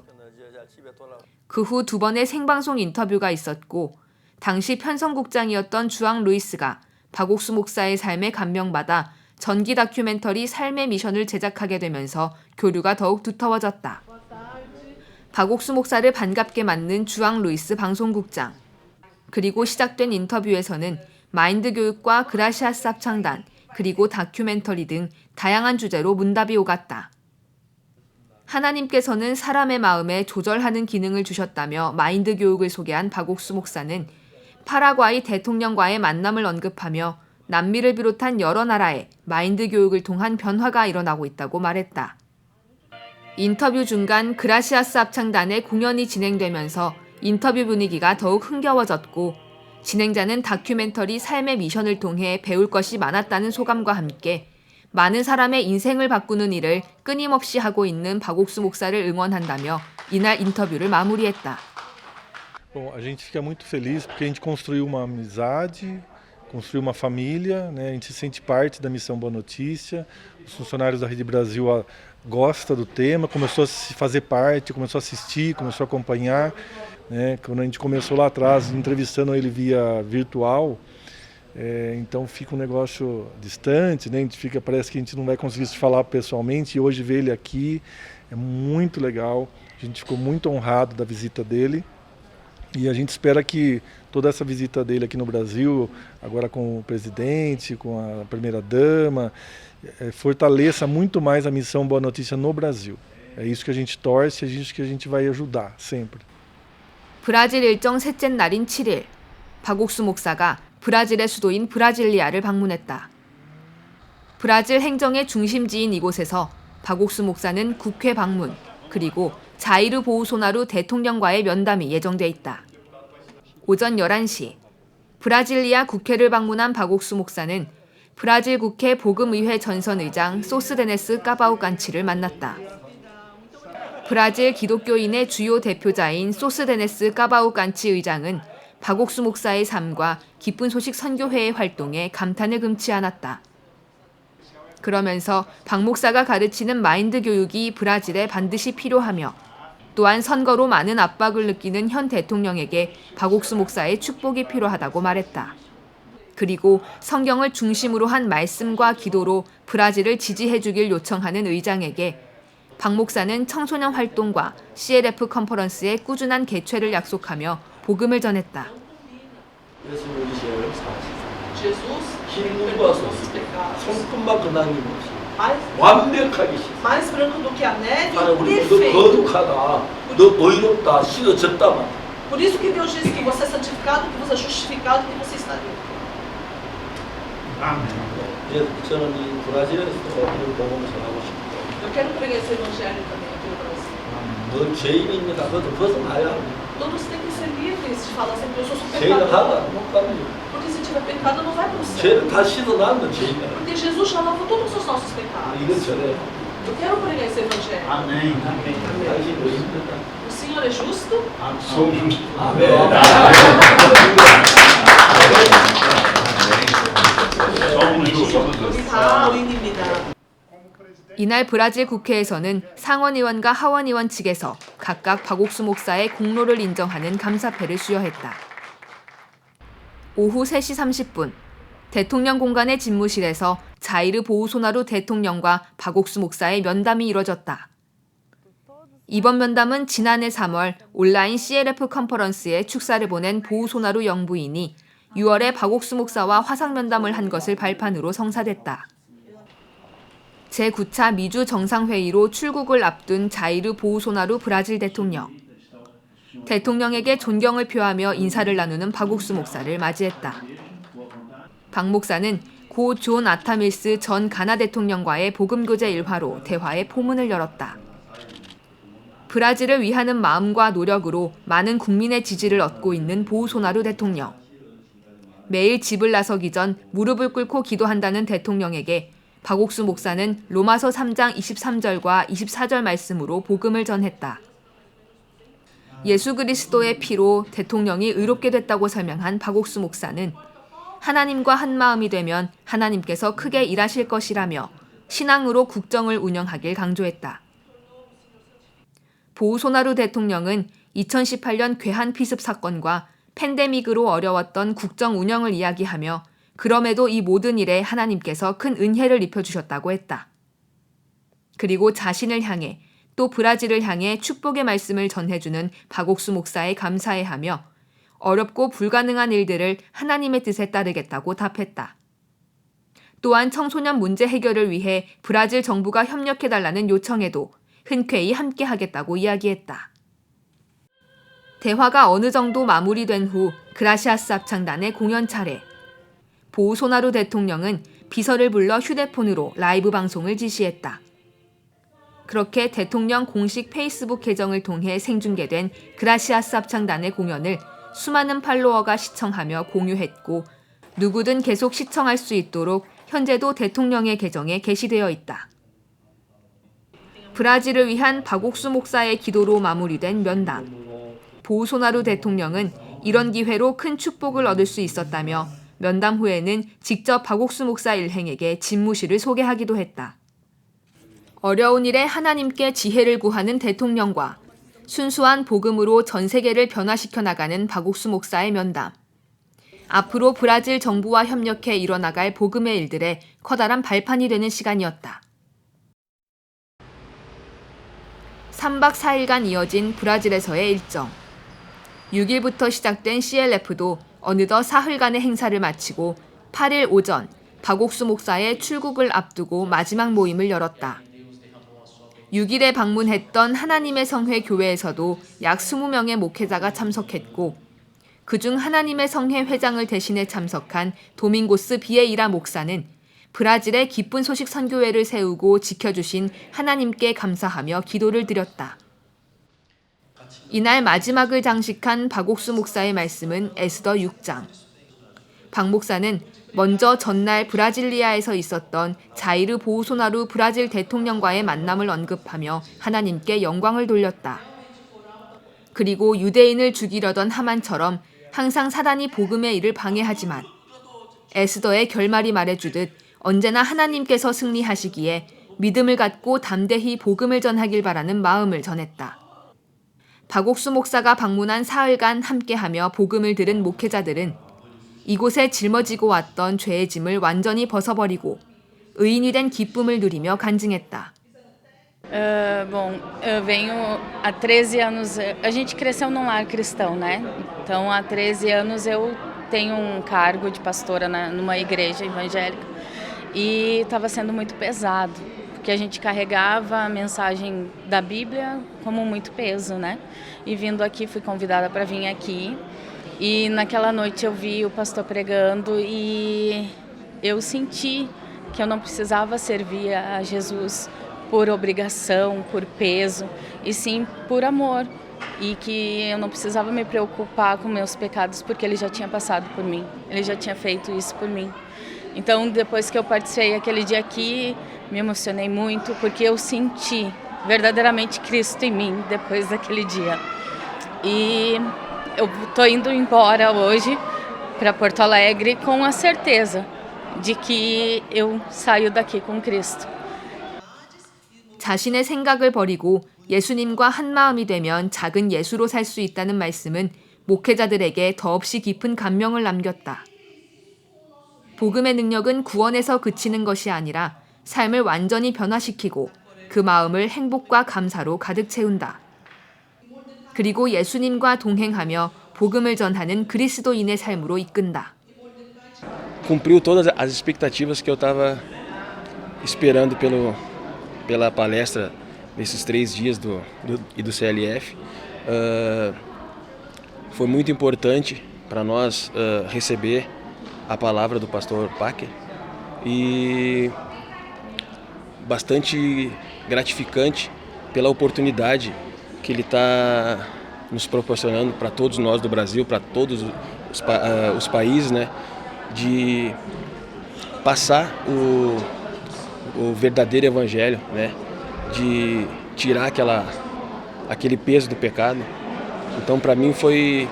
그 후 2번의 생방송 인터뷰가 있었고 당시 편성국장이었던 주앙 루이스가 박옥수 목사의 삶에 감명받아 전기 다큐멘터리 삶의 미션을 제작하게 되면서 교류가 더욱 두터워졌다. 박옥수 목사를 반갑게 맞는 주앙 루이스 방송국장. 그리고 시작된 인터뷰에서는 마인드 교육과 그라시아스 합창단, 그리고 다큐멘터리 등 다양한 주제로 문답이 오갔다. 하나님께서는 사람의 마음에 조절하는 기능을 주셨다며 마인드 교육을 소개한 박옥수 목사는 파라과이 대통령과의 만남을 언급하며 남미를 비롯한 여러 나라에 마인드 교육을 통한 변화가 일어나고 있다고 말했다. 인터뷰 중간 그라시아스 합창단의 공연이 진행되면서 인터뷰 분위기가 더욱 흥겨워졌고 진행자는 다큐멘터리 삶의 미션을 통해 배울 것이 많았다는 소감과 함께 많은 사람의 인생을 바꾸는 일을 끊임없이 하고 있는 박옥수 목사를 응원한다며 이날 인터뷰를 마무리했다. Bom, a gente fica muito feliz porque a gente construiu uma amizade, construiu uma família, né? A gente se sente parte da Missão Boa Notícia. Os funcionários da Rede Brasil gostam do tema, começou a se fazer parte, começou a assistir, começou a acompanhar. Né? Quando a gente começou lá atrás, entrevistando ele via virtual, então fica um negócio distante, né? A gente fica, parece que a gente não vai conseguir se falar pessoalmente, e hoje ver ele aqui é muito legal. A gente ficou muito honrado da visita dele. E a gente espera que toda essa visita dele aqui no Brasil, agora com o presidente, com a primeira-dama, fortaleça muito mais a missão Boa Notícia no Brasil. É isso que a gente torce, é isso que a gente vai ajudar sempre. 브라질 일정 셋째 날인 7일, 박옥수 목사가 브라질의 수도인 브라질리아를 방문했다. 브라질 행정의 중심지인 이곳에서 박옥수 목사는 국회 방문, 그리고 자이르 보우소나루 대통령과의 면담이 예정돼 있다. 오전 11시, 브라질리아 국회를 방문한 박옥수 목사는 브라질 국회 복음의회 전선의장 소스데네스 까바우간치를 만났다. 브라질 기독교인의 주요 대표자인 소스데네스 까바우간치 의장은 박옥수 목사의 삶과 기쁜 소식 선교회의 활동에 감탄을 금치 않았다. 그러면서 박 목사가 가르치는 마인드 교육이 브라질에 반드시 필요하며 또한 선거로 많은 압박을 느끼는 현 대통령에게 박옥수 목사의 축복이 필요하다고 말했다. 그리고 성경을 중심으로 한 말씀과 기도로 브라질을 지지해주길 요청하는 의장에게 박 목사는 청소년 활동과 CLF 컨퍼런스의 꾸준한 개최를 약속하며 복음을 전했다. 손끝만 그나니 완벽하게 Mais branco do que a neve, 너 perfeito. 거룩하다, 너 의롭다, 씌어졌다. Por isso que Deus diz que você é santificado, que você é justificado, que você está vivo. 아멘. 이제 저는 이 브라질에서 이 복음을 전하고 싶고. Eu quero pregar esse evangelho também aqui no Brasil. 뭐 죄인입니다. 그것도 벗어나야 합니다. Todos têm que ser livres de falar sempre, eu sou 죄인을 pecador. 하다 못 갑니다. Porque se tiver pecado, não vai para o céu. 죄를 다 씻어놨는 죄인이다. Porque Jesus já lavou todos os nossos pecados. 이건 전에. Eu quero pregar esse evangelho. 아멘. 당신 의인이다. O Senhor é justo? 이날 브라질 국회에서는 상원의원과 하원의원 측에서 각각 박옥수 목사의 공로를 인정하는 감사패를 수여했다. 오후 3시 30분 대통령 공간의 집무실에서 자이르 보우소나루 대통령과 박옥수 목사의 면담이 이뤄졌다. 이번 면담은 지난해 3월 온라인 CLF 컨퍼런스에 축사를 보낸 보우소나루 영부인이 6월에 박옥수 목사와 화상면담을 한 것을 발판으로 성사됐다. 제9차 미주 정상회의로 출국을 앞둔 자이르 보우소나루 브라질 대통령. 대통령에게 존경을 표하며 인사를 나누는 박옥수 목사를 맞이했다. 박 목사는 고 존 아타밀스 전 가나 대통령과의 복음교제 일화로 대화의 포문을 열었다. 브라질을 위하는 마음과 노력으로 많은 국민의 지지를 얻고 있는 보우소나루 대통령. 매일 집을 나서기 전 무릎을 꿇고 기도한다는 대통령에게 박옥수 목사는 로마서 3장 23절과 24절 말씀으로 복음을 전했다. 예수 그리스도의 피로 대통령이 의롭게 됐다고 설명한 박옥수 목사는 하나님과 한 마음이 되면 하나님께서 크게 일하실 것이라며 신앙으로 국정을 운영하길 강조했다. 보우소나루 대통령은 2018년 괴한 피습 사건과 팬데믹으로 어려웠던 국정 운영을 이야기하며 그럼에도 이 모든 일에 하나님께서 큰 은혜를 입혀주셨다고 했다. 그리고 자신을 향해 또 브라질을 향해 축복의 말씀을 전해주는 박옥수 목사에 감사해하며 어렵고 불가능한 일들을 하나님의 뜻에 따르겠다고 답했다. 또한 청소년 문제 해결을 위해 브라질 정부가 협력해달라는 요청에도 흔쾌히 함께하겠다고 이야기했다. 대화가 어느 정도 마무리된 후 그라시아스 합창단의 공연 차례. 보우소나루 대통령은 비서를 불러 휴대폰으로 라이브 방송을 지시했다. 그렇게 대통령 공식 페이스북 계정을 통해 생중계된 그라시아스 합창단의 공연을 수많은 팔로워가 시청하며 공유했고 누구든 계속 시청할 수 있도록 현재도 대통령의 계정에 게시되어 있다. 브라질을 위한 박옥수 목사의 기도로 마무리된 면담. 보우소나루 대통령은 이런 기회로 큰 축복을 얻을 수 있었다며 면담 후에는 직접 박옥수 목사 일행에게 집무실을 소개하기도 했다. 어려운 일에 하나님께 지혜를 구하는 대통령과 순수한 복음으로 전 세계를 변화시켜 나가는 박옥수 목사의 면담. 앞으로 브라질 정부와 협력해 이뤄나갈 복음의 일들에 커다란 발판이 되는 시간이었다. 3박 4일간 이어진 브라질에서의 일정. 6일부터 시작된 CLF도 어느덧 사흘간의 행사를 마치고 8일 오전 박옥수 목사의 출국을 앞두고 마지막 모임을 열었다. 6일에 방문했던 하나님의 성회 교회에서도 약 20명의 목회자가 참석했고 그중 하나님의 성회 회장을 대신해 참석한 도밍고스 비에이라 목사는 브라질의 기쁜 소식 선교회를 세우고 지켜주신 하나님께 감사하며 기도를 드렸다. 이날 마지막을 장식한 박옥수 목사의 말씀은 에스더 6장. 박 목사는 먼저 전날 브라질리아에서 있었던 자이르 보우소나루 브라질 대통령과의 만남을 언급하며 하나님께 영광을 돌렸다. 그리고 유대인을 죽이려던 하만처럼 항상 사단이 복음의 일을 방해하지만 에스더의 결말이 말해주듯 언제나 하나님께서 승리하시기에 믿음을 갖고 담대히 복음을 전하길 바라는 마음을 전했다. 박옥수 목사가 방문한 사흘간 함께하며 복음을 들은 목회자들은 이곳에 짊어지고 왔던 죄의 짐을 완전히 벗어버리고 의인이 된 기쁨을 누리며 간증했다. Bom, eu venho há 13 anos, a gente cresceu num lar cristão, né? Então há 13 anos eu tenho um cargo de pastora numa igreja evangélica e estava sendo muito pesado, porque a gente carregava a mensagem da Bíblia como muito peso, né? E vindo aqui, fui convidada para vir aqui, e naquela noite eu vi o pastor pregando e eu senti que eu não precisava servir a Jesus por obrigação, por peso, e sim por amor, e que eu não precisava me preocupar com meus pecados, porque Ele já tinha passado por mim, Ele já tinha feito isso por mim. Então, depois que eu participei aquele dia aqui, me emocionei muito, porque eu senti verdadeiramente Cristo em mim depois daquele dia. E eu estou indo embora hoje para Porto Alegre com a certeza de que eu saio daqui com Cristo. 자신의 생각을 버리고 예수님과 한 마음이 되면 작은 예수로 살 수 있다는 말씀은 목회자들에게 더없이 깊은 감명을 남겼다. 복음의 능력은 구원에서 그치는 것이 아니라 삶을 완전히 변화시키고 그 마음을 행복과 감사로 가득 채운다. 그리고 예수님과 동행하며 복음을 전하는 그리스도인의 삶으로 이끈다. Cumpriu todas as expectativas que eu estava esperando pela palestra desses 3 dias do CLF. Foi muito importante para nós receber a palavra do pastor Parker e bastante gratificante pela oportunidade que ele está nos proporcionando para todos nós do Brasil, para todos os países, né, de passar o verdadeiro evangelho, né, de tirar aquele peso do pecado. Então, para mim foi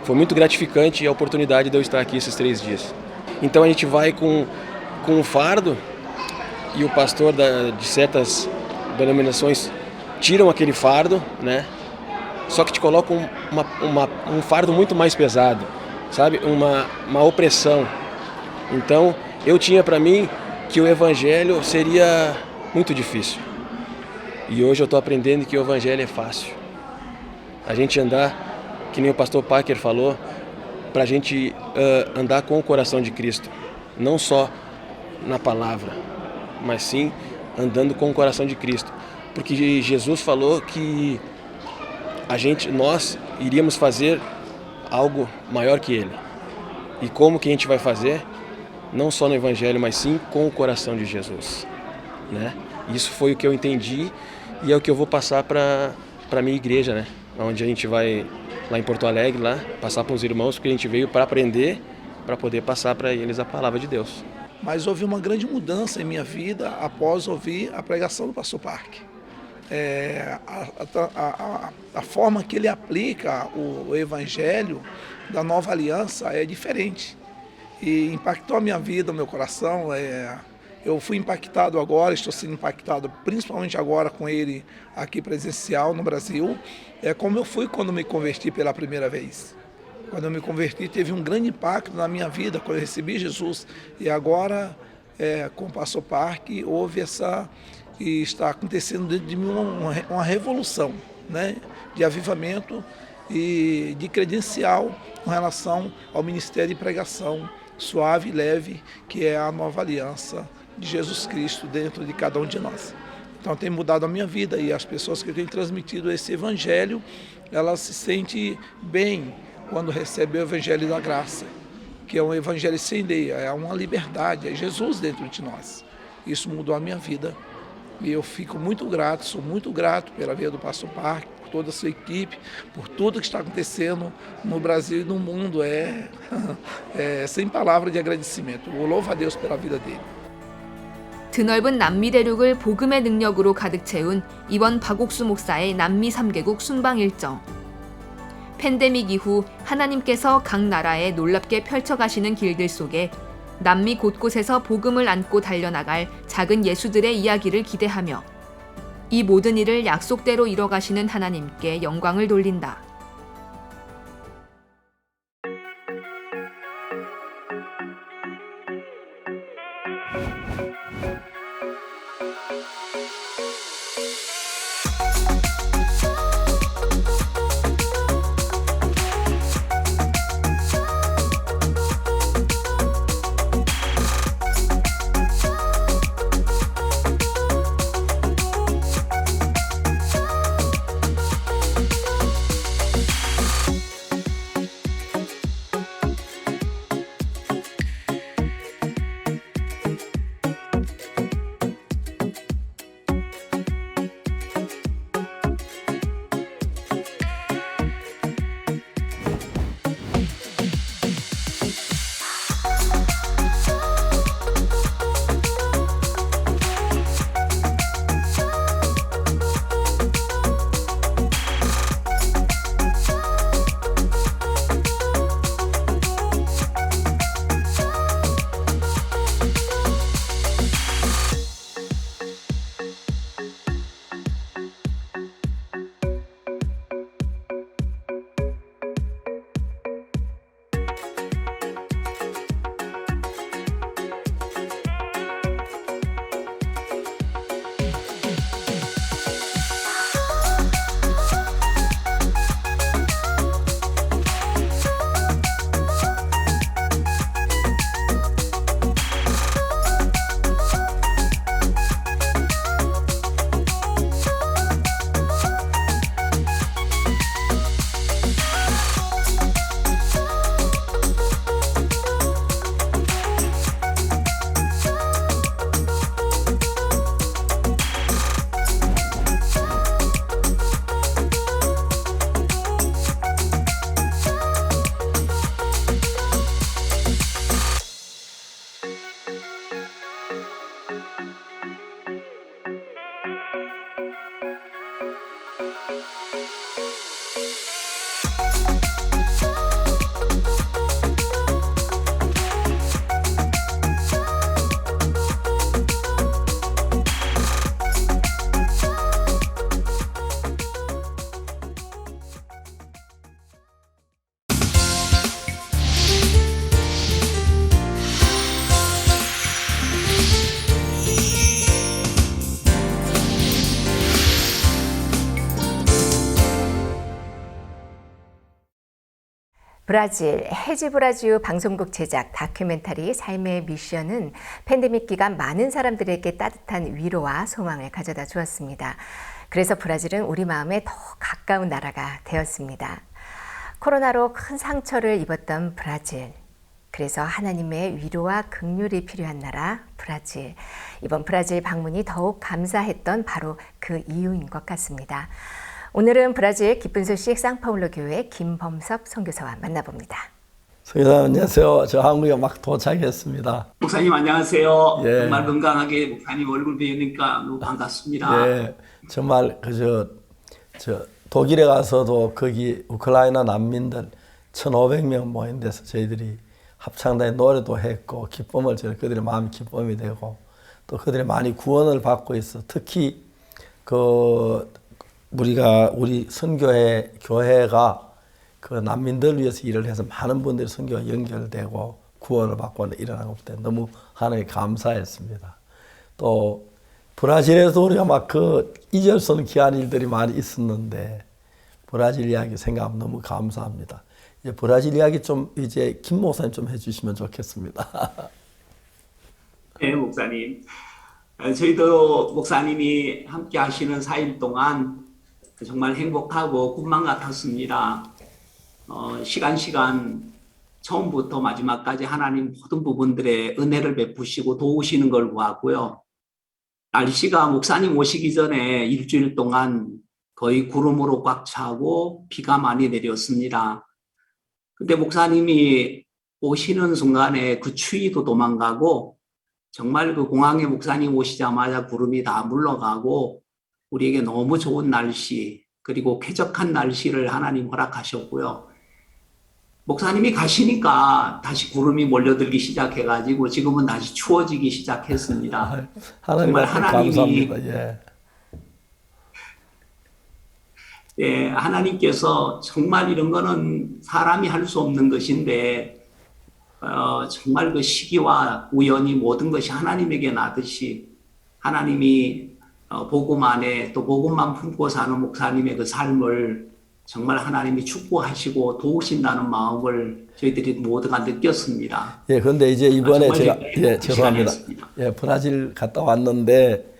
muito gratificante a oportunidade de eu estar aqui esses 3 dias. Então a gente vai com um fardo e o pastor de certas denominações tiram aquele fardo, né? Só que te colocam um fardo muito mais pesado, sabe? Uma opressão. Então eu tinha para mim que o evangelho seria muito difícil. E hoje eu estou aprendendo que o evangelho é fácil. A gente andar, que nem o pastor Parker falou, para a gente andar com o coração de Cristo. Não só na palavra, mas sim andando com o coração de Cristo. Porque Jesus falou que nós iríamos fazer algo maior que Ele. E como que a gente vai fazer? Não só no Evangelho, mas sim com o coração de Jesus, né? Isso foi o que eu entendi e é o que eu vou passar para a minha igreja, né? Onde a gente vai lá em Porto Alegre, lá, passar para os irmãos, porque a gente veio para aprender, para poder passar para eles a palavra de Deus. Mas houve uma grande mudança em minha vida após ouvir a pregação do pastor Park. A forma que ele aplica o evangelho da nova aliança é diferente. E impactou a minha vida, o meu coração. Eu fui impactado agora, estou sendo impactado principalmente agora com ele aqui presencial no Brasil. É como eu fui quando me converti pela primeira vez. Quando eu me converti, teve um grande impacto na minha vida, quando eu recebi Jesus. E agora, com o pastor Park, houve e está acontecendo dentro de mim uma revolução, né, de avivamento e de credencial com relação ao ministério de pregação suave e leve, que é a nova aliança de Jesus Cristo dentro de cada um de nós. Então tem mudado a minha vida e as pessoas que eu tenho transmitido esse evangelho, elas se sentem bem quando recebem o evangelho da graça, que é um evangelho sem lei, é uma liberdade, é Jesus dentro de nós. Isso mudou a minha vida e eu fico muito grato, sou muito grato pela vida do pastor Park, por toda a sua equipe, por tudo que está acontecendo no Brasil e no mundo. Sem palavra de agradecimento. Eu louvo a Deus pela vida dele. 드넓은 남미 대륙을 복음의 능력으로 가득 채운 이번 박옥수 목사의 남미 3개국 순방 일정. 팬데믹 이후 하나님께서 각 나라에 놀랍게 펼쳐가시는 길들 속에 남미 곳곳에서 복음을 안고 달려나갈 작은 예수들의 이야기를 기대하며 이 모든 일을 약속대로 이뤄가시는 하나님께 영광을 돌린다. 브라질 헤지브라지우 방송국 제작 다큐멘터리 삶의 미션은 팬데믹 기간 많은 사람들에게 따뜻한 위로와 소망을 가져다 주었습니다. 그래서 브라질은 우리 마음에 더 가까운 나라가 되었습니다. 코로나로 큰 상처를 입었던 브라질. 그래서 하나님의 위로와 긍휼이 필요한 나라 브라질. 이번 브라질 방문이 더욱 감사했던 바로 그 이유인 것 같습니다. 오늘은 브라질 기쁜 소식 상파울로 교회 김범섭 선교사와 만나봅니다. 선교사님 안녕하세요. 저 한국에 막 도착했습니다. 목사님 안녕하세요. 예. 정말 건강하게 목사님 얼굴 뵈니까 너무 반갑습니다. 예, 정말 저 독일에 가서도 거기 우크라이나 난민들 1,500명 모인 데서 저희들이 합창단에 노래도 했고 기쁨을 그들의 마음이 기쁨이 되고 또 그들이 많이 구원을 받고 있어. 특히 우리 선교회 교회가 그 난민들 위해서 일을 해서 많은 분들이 선교와 연결되고 구원을 받고 일어나고 때 너무 하나님께 감사했습니다. 또 브라질에도 우리가 막 잊을 수 없는 귀한 일들이 많이 있었는데 브라질 이야기 생각하면 너무 감사합니다. 이제 브라질 이야기 좀 이제 김 목사님 좀 해주시면 좋겠습니다. 네, 목사님. 저희도 목사님이 함께 하시는 4일 동안 정말 행복하고 꿈만 같았습니다. 시간 처음부터 마지막까지 하나님 모든 부분들의 은혜를 베푸시고 도우시는 걸 보았고요. 날씨가 목사님 오시기 전에 일주일 동안 거의 구름으로 꽉 차고 비가 많이 내렸습니다. 근데 목사님이 오시는 순간에 그 추위도 도망가고 정말 그 공항에 목사님 오시자마자 구름이 다 물러가고 우리에게 너무 좋은 날씨 그리고 쾌적한 날씨를 하나님 허락하셨고요. 목사님이 가시니까 다시 구름이 몰려들기 시작해가지고 지금은 다시 추워지기 시작했습니다. 정말 하나님이 감사합니다. 예, 하나님께서 정말 이런 거는 사람이 할 수 없는 것인데 정말 그 시기와 우연히 모든 것이 하나님에게 나듯이 하나님이 복음 안에 또 복음만 품고 사는 목사님의 그 삶을 정말 하나님이 축복하시고 도우신다는 마음을 저희들이 모두가 느꼈습니다. 예, 그런데 이제 이번에 제가 죄송합니다. 시간이었습니다. 브라질 갔다 왔는데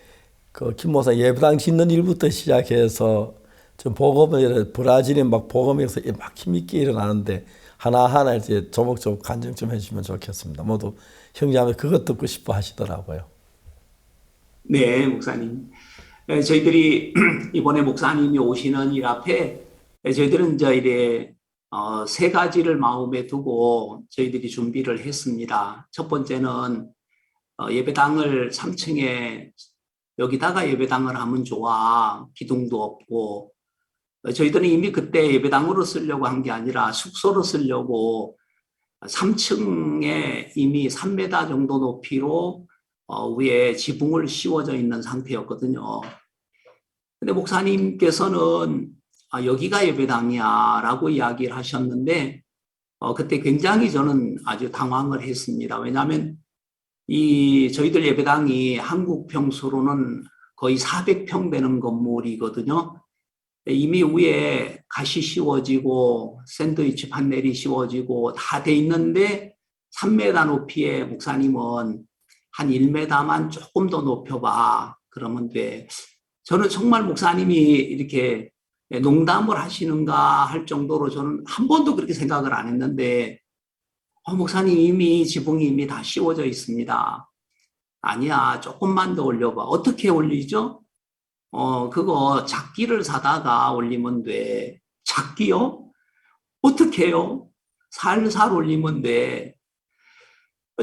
김 목사 예배당 짓는 일부터 시작해서 좀 복음을 브라질이 막 복음에서 막 힘있게 일어나는데 하나하나 이제 조목조목 간증 좀 해주시면 좋겠습니다. 모두 형제하면 그것 듣고 싶어 하시더라고요. 네, 목사님. 저희들이 이번에 목사님이 오시는 일 앞에 저희들은 이제 세 가지를 마음에 두고 저희들이 준비를 했습니다. 첫 번째는 예배당을 3층에 여기다가 예배당을 하면 좋아. 기둥도 없고 저희들은 이미 그때 예배당으로 쓰려고 한 게 아니라 숙소로 쓰려고 3층에 이미 3m 정도 높이로 위에 지붕을 씌워져 있는 상태였거든요. 근데 목사님께서는 여기가 예배당이야 라고 이야기를 하셨는데 그때 굉장히 저는 아주 당황을 했습니다. 왜냐하면 저희들 예배당이 한국 평수로는 거의 400평 되는 건물이거든요. 이미 위에 가시 씌워지고 샌드위치 판넬이 씌워지고 다 돼 있는데 3m 높이의 목사님은 한 1m만 조금 더 높여봐 그러면 돼. 저는 정말 목사님이 이렇게 농담을 하시는가 할 정도로 저는 한 번도 그렇게 생각을 안 했는데 목사님 이미 지붕이 이미 다 씌워져 있습니다. 아니야 조금만 더 올려봐. 어떻게 올리죠? 그거 작기를 사다가 올리면 돼. 작기요? 어떻게 해요? 살살 올리면 돼.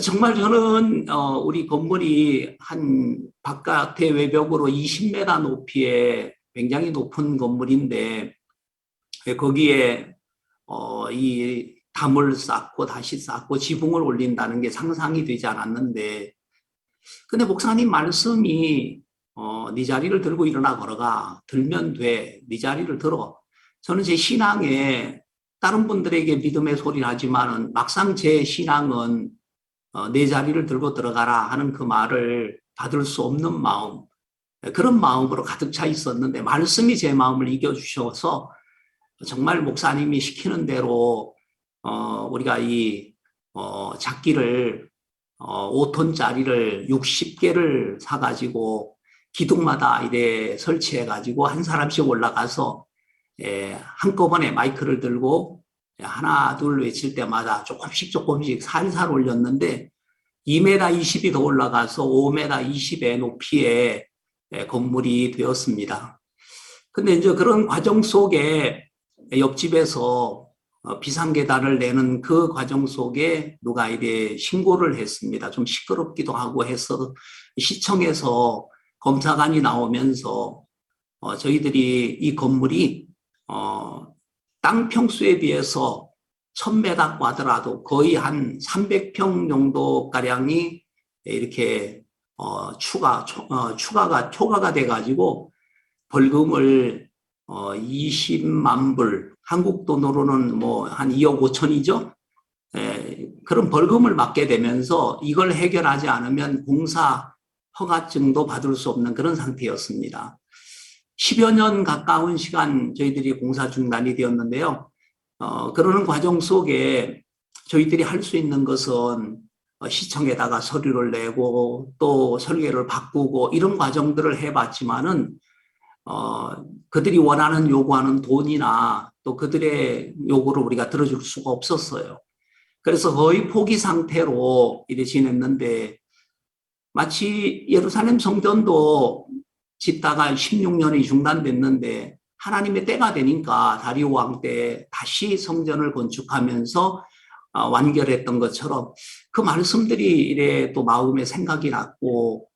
정말 저는 우리 건물이 한 바깥의 외벽으로 20m 높이의 굉장히 높은 건물인데 거기에 이 담을 쌓고 다시 쌓고 지붕을 올린다는 게 상상이 되지 않았는데 근데 목사님 말씀이 네 자리를 들고 일어나 걸어가. 들면 돼. 네 자리를 들어. 저는 제 신앙에 다른 분들에게 믿음의 소리를 하지만은 막상 제 신앙은 내 자리를 들고 들어가라 하는 그 말을 받을 수 없는 마음, 그런 마음으로 가득 차 있었는데 말씀이 제 마음을 이겨주셔서 정말 목사님이 시키는 대로 우리가 이 작기를 5톤짜리를 60개를 사가지고 기둥마다 이래 설치해가지고 한 사람씩 올라가서 한꺼번에 마이크를 들고 하나 둘 외칠 때마다 조금씩 살살 올렸는데 2m 20이 더 올라가서 5m 20의 높이의 건물이 되었습니다. 근데 이제 그런 과정 속에 옆집에서 비상계단을 내는 그 과정 속에 누가 이래 신고를 했습니다. 좀 시끄럽기도 하고 해서 시청에서 검사관이 나오면서 저희들이 이 건물이 땅 평수에 비해서 1000m 꽈드라도 거의 한 300평 정도 가량이 이렇게 초과가 돼가지고 벌금을 20만 불, 한국 돈으로는 뭐 한 2억 5천이죠. 그런 벌금을 맞게 되면서 이걸 해결하지 않으면 공사 허가증도 받을 수 없는 그런 상태였습니다. 10여 년 가까운 시간 저희들이 공사 중단이 되었는데요. 그러는 과정 속에 저희들이 할 수 있는 것은 시청에다가 서류를 내고 또 설계를 바꾸고 이런 과정들을 해봤지만은 그들이 원하는 요구하는 돈이나 또 그들의 요구를 우리가 들어줄 수가 없었어요. 그래서 거의 포기 상태로 이래 지냈는데 마치 예루살렘 성전도 짓다가 16년이 중단됐는데 하나님의 때가 되니까 다리오 왕 때 다시 성전을 건축하면서 완결했던 것처럼 그 말씀들이 이래 또 마음에 생각이 났고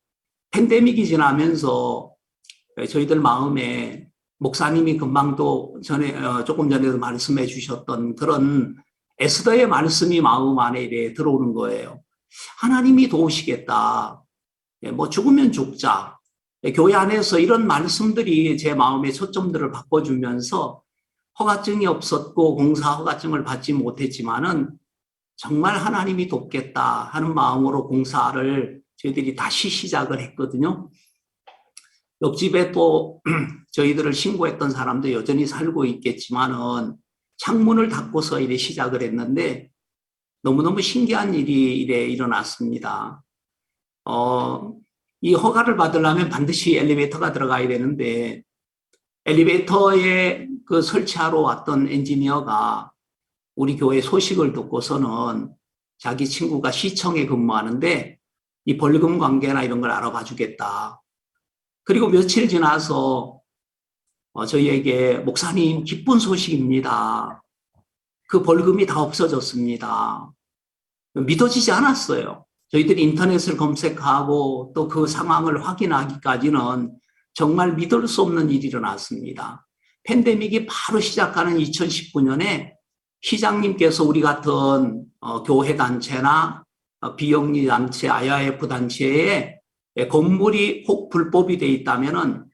팬데믹이 지나면서 저희들 마음에 목사님이 금방도 조금 전에도 말씀해 주셨던 그런 에스더의 말씀이 마음 안에 이래 들어오는 거예요. 하나님이 도우시겠다. 뭐 죽으면 죽자. 교회 안에서 이런 말씀들이 제 마음의 초점들을 바꿔주면서 허가증이 없었고 공사 허가증을 받지 못했지만은 정말 하나님이 돕겠다 하는 마음으로 공사를 저희들이 다시 시작을 했거든요. 옆집에 또 저희들을 신고했던 사람도 여전히 살고 있겠지만은 창문을 닫고서 이래 시작을 했는데 너무너무 신기한 일이 이래 일어났습니다. 이 허가를 받으려면 반드시 엘리베이터가 들어가야 되는데 엘리베이터에 그 설치하러 왔던 엔지니어가 우리 교회 소식을 듣고서는 자기 친구가 시청에 근무하는데 이 벌금 관계나 이런 걸 알아봐 주겠다. 그리고 며칠 지나서 저희에게 목사님 기쁜 소식입니다. 그 벌금이 다 없어졌습니다. 믿어지지 않았어요. 저희들이 인터넷을 검색하고 또 그 상황을 확인하기까지는 정말 믿을 수 없는 일이 일어났습니다. 팬데믹이 바로 시작하는 2019년에 시장님께서 우리 같은 교회 단체나 비영리 단체, IIF 단체에 건물이 혹 불법이 돼 있다면은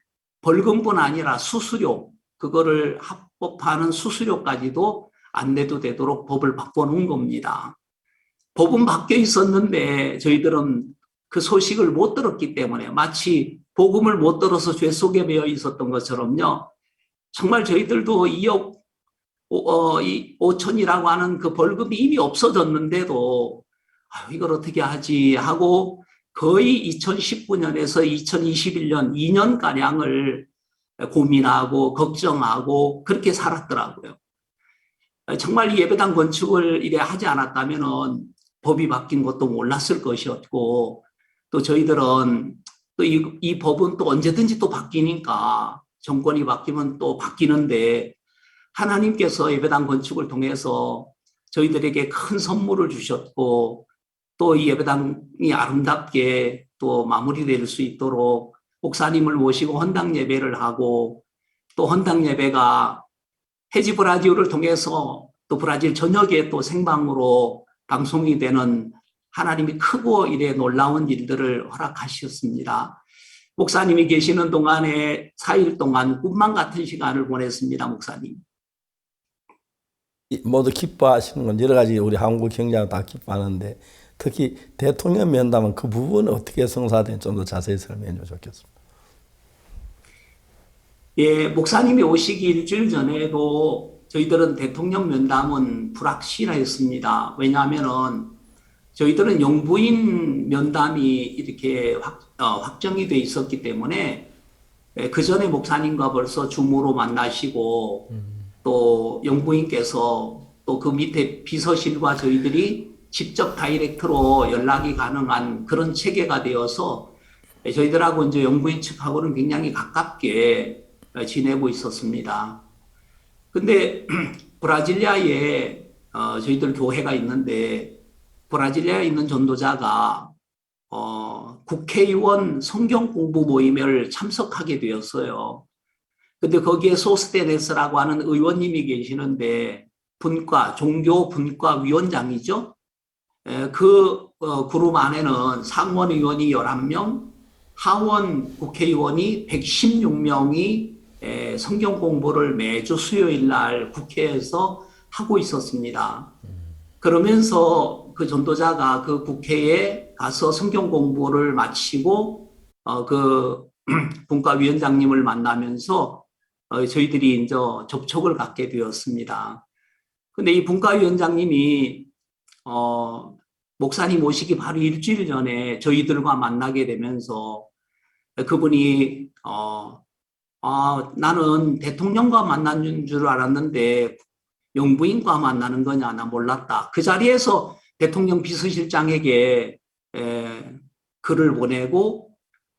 벌금뿐 아니라 수수료, 그거를 합법화하는 수수료까지도 안 내도 되도록 법을 바꿔놓은 겁니다. 법은 바뀌어 있었는데 저희들은 그 소식을 못 들었기 때문에 마치 복음을 못 들어서 죄 속에 매여 있었던 것처럼요. 정말 저희들도 2억 5천이라고 하는 그 벌금이 이미 없어졌는데도 이걸 어떻게 하지 하고 거의 2019년에서 2021년 2년가량을 고민하고 걱정하고 그렇게 살았더라고요. 정말 이 예배당 건축을 이래 하지 않았다면 법이 바뀐 것도 몰랐을 것이었고 또 저희들은 또 이 법은 또 언제든지 또 바뀌니까 정권이 바뀌면 또 바뀌는데 하나님께서 예배당 건축을 통해서 저희들에게 큰 선물을 주셨고 또 이 예배당이 아름답게 또 마무리될 수 있도록 목사님을 모시고 헌당 예배를 하고 또 헌당 예배가 해지 브라디오를 통해서 또 브라질 전역에 또 생방으로 방송이 되는 하나님이 크고 이래 놀라운 일들을 허락하셨습니다. 목사님이 계시는 동안에 4일 동안 꿈만 같은 시간을 보냈습니다. 목사님. 모두 기뻐하시는 건 여러 가지 우리 한국 경제가 다 기뻐하는데 특히 대통령 면담은 그 부분은 어떻게 성사된 좀 더 자세히 설명해 주면 좋겠습니다. 예, 목사님이 오시기 일주일 전에도 저희들은 대통령 면담은 불확실했습니다. 왜냐하면은 저희들은 영부인 면담이 이렇게 확정이 돼 있었기 때문에 그 전에 목사님과 벌써 줌으로 만나시고 또 영부인께서 또 그 밑에 비서실과 저희들이 직접 다이렉트로 연락이 가능한 그런 체계가 되어서 저희들하고 이제 영부인 측하고는 굉장히 가깝게 지내고 있었습니다. 근데 브라질리아에 저희들 교회가 있는데 브라질리아에 있는 전도자가 국회의원 성경 공부 모임을 참석하게 되었어요. 근데 거기에 소스테네스라고 하는 의원님이 계시는데 종교 분과 위원장이죠. 그 그룹 안에는 상원 의원이 11명, 하원 국회의원이 116명이 성경 공부를 매주 수요일 날 국회에서 하고 있었습니다. 그러면서 그 전도자가 그 국회에 가서 성경 공부를 마치고 그 분과위원장님을 만나면서 저희들이 이제 접촉을 갖게 되었습니다. 근데 이 분과위원장님이 목사님 오시기 바로 일주일 전에 저희들과 만나게 되면서 그분이 나는 대통령과 만난 줄 알았는데 영부인과 만나는 거냐, 나 몰랐다. 그 자리에서 대통령 비서실장에게 글을 보내고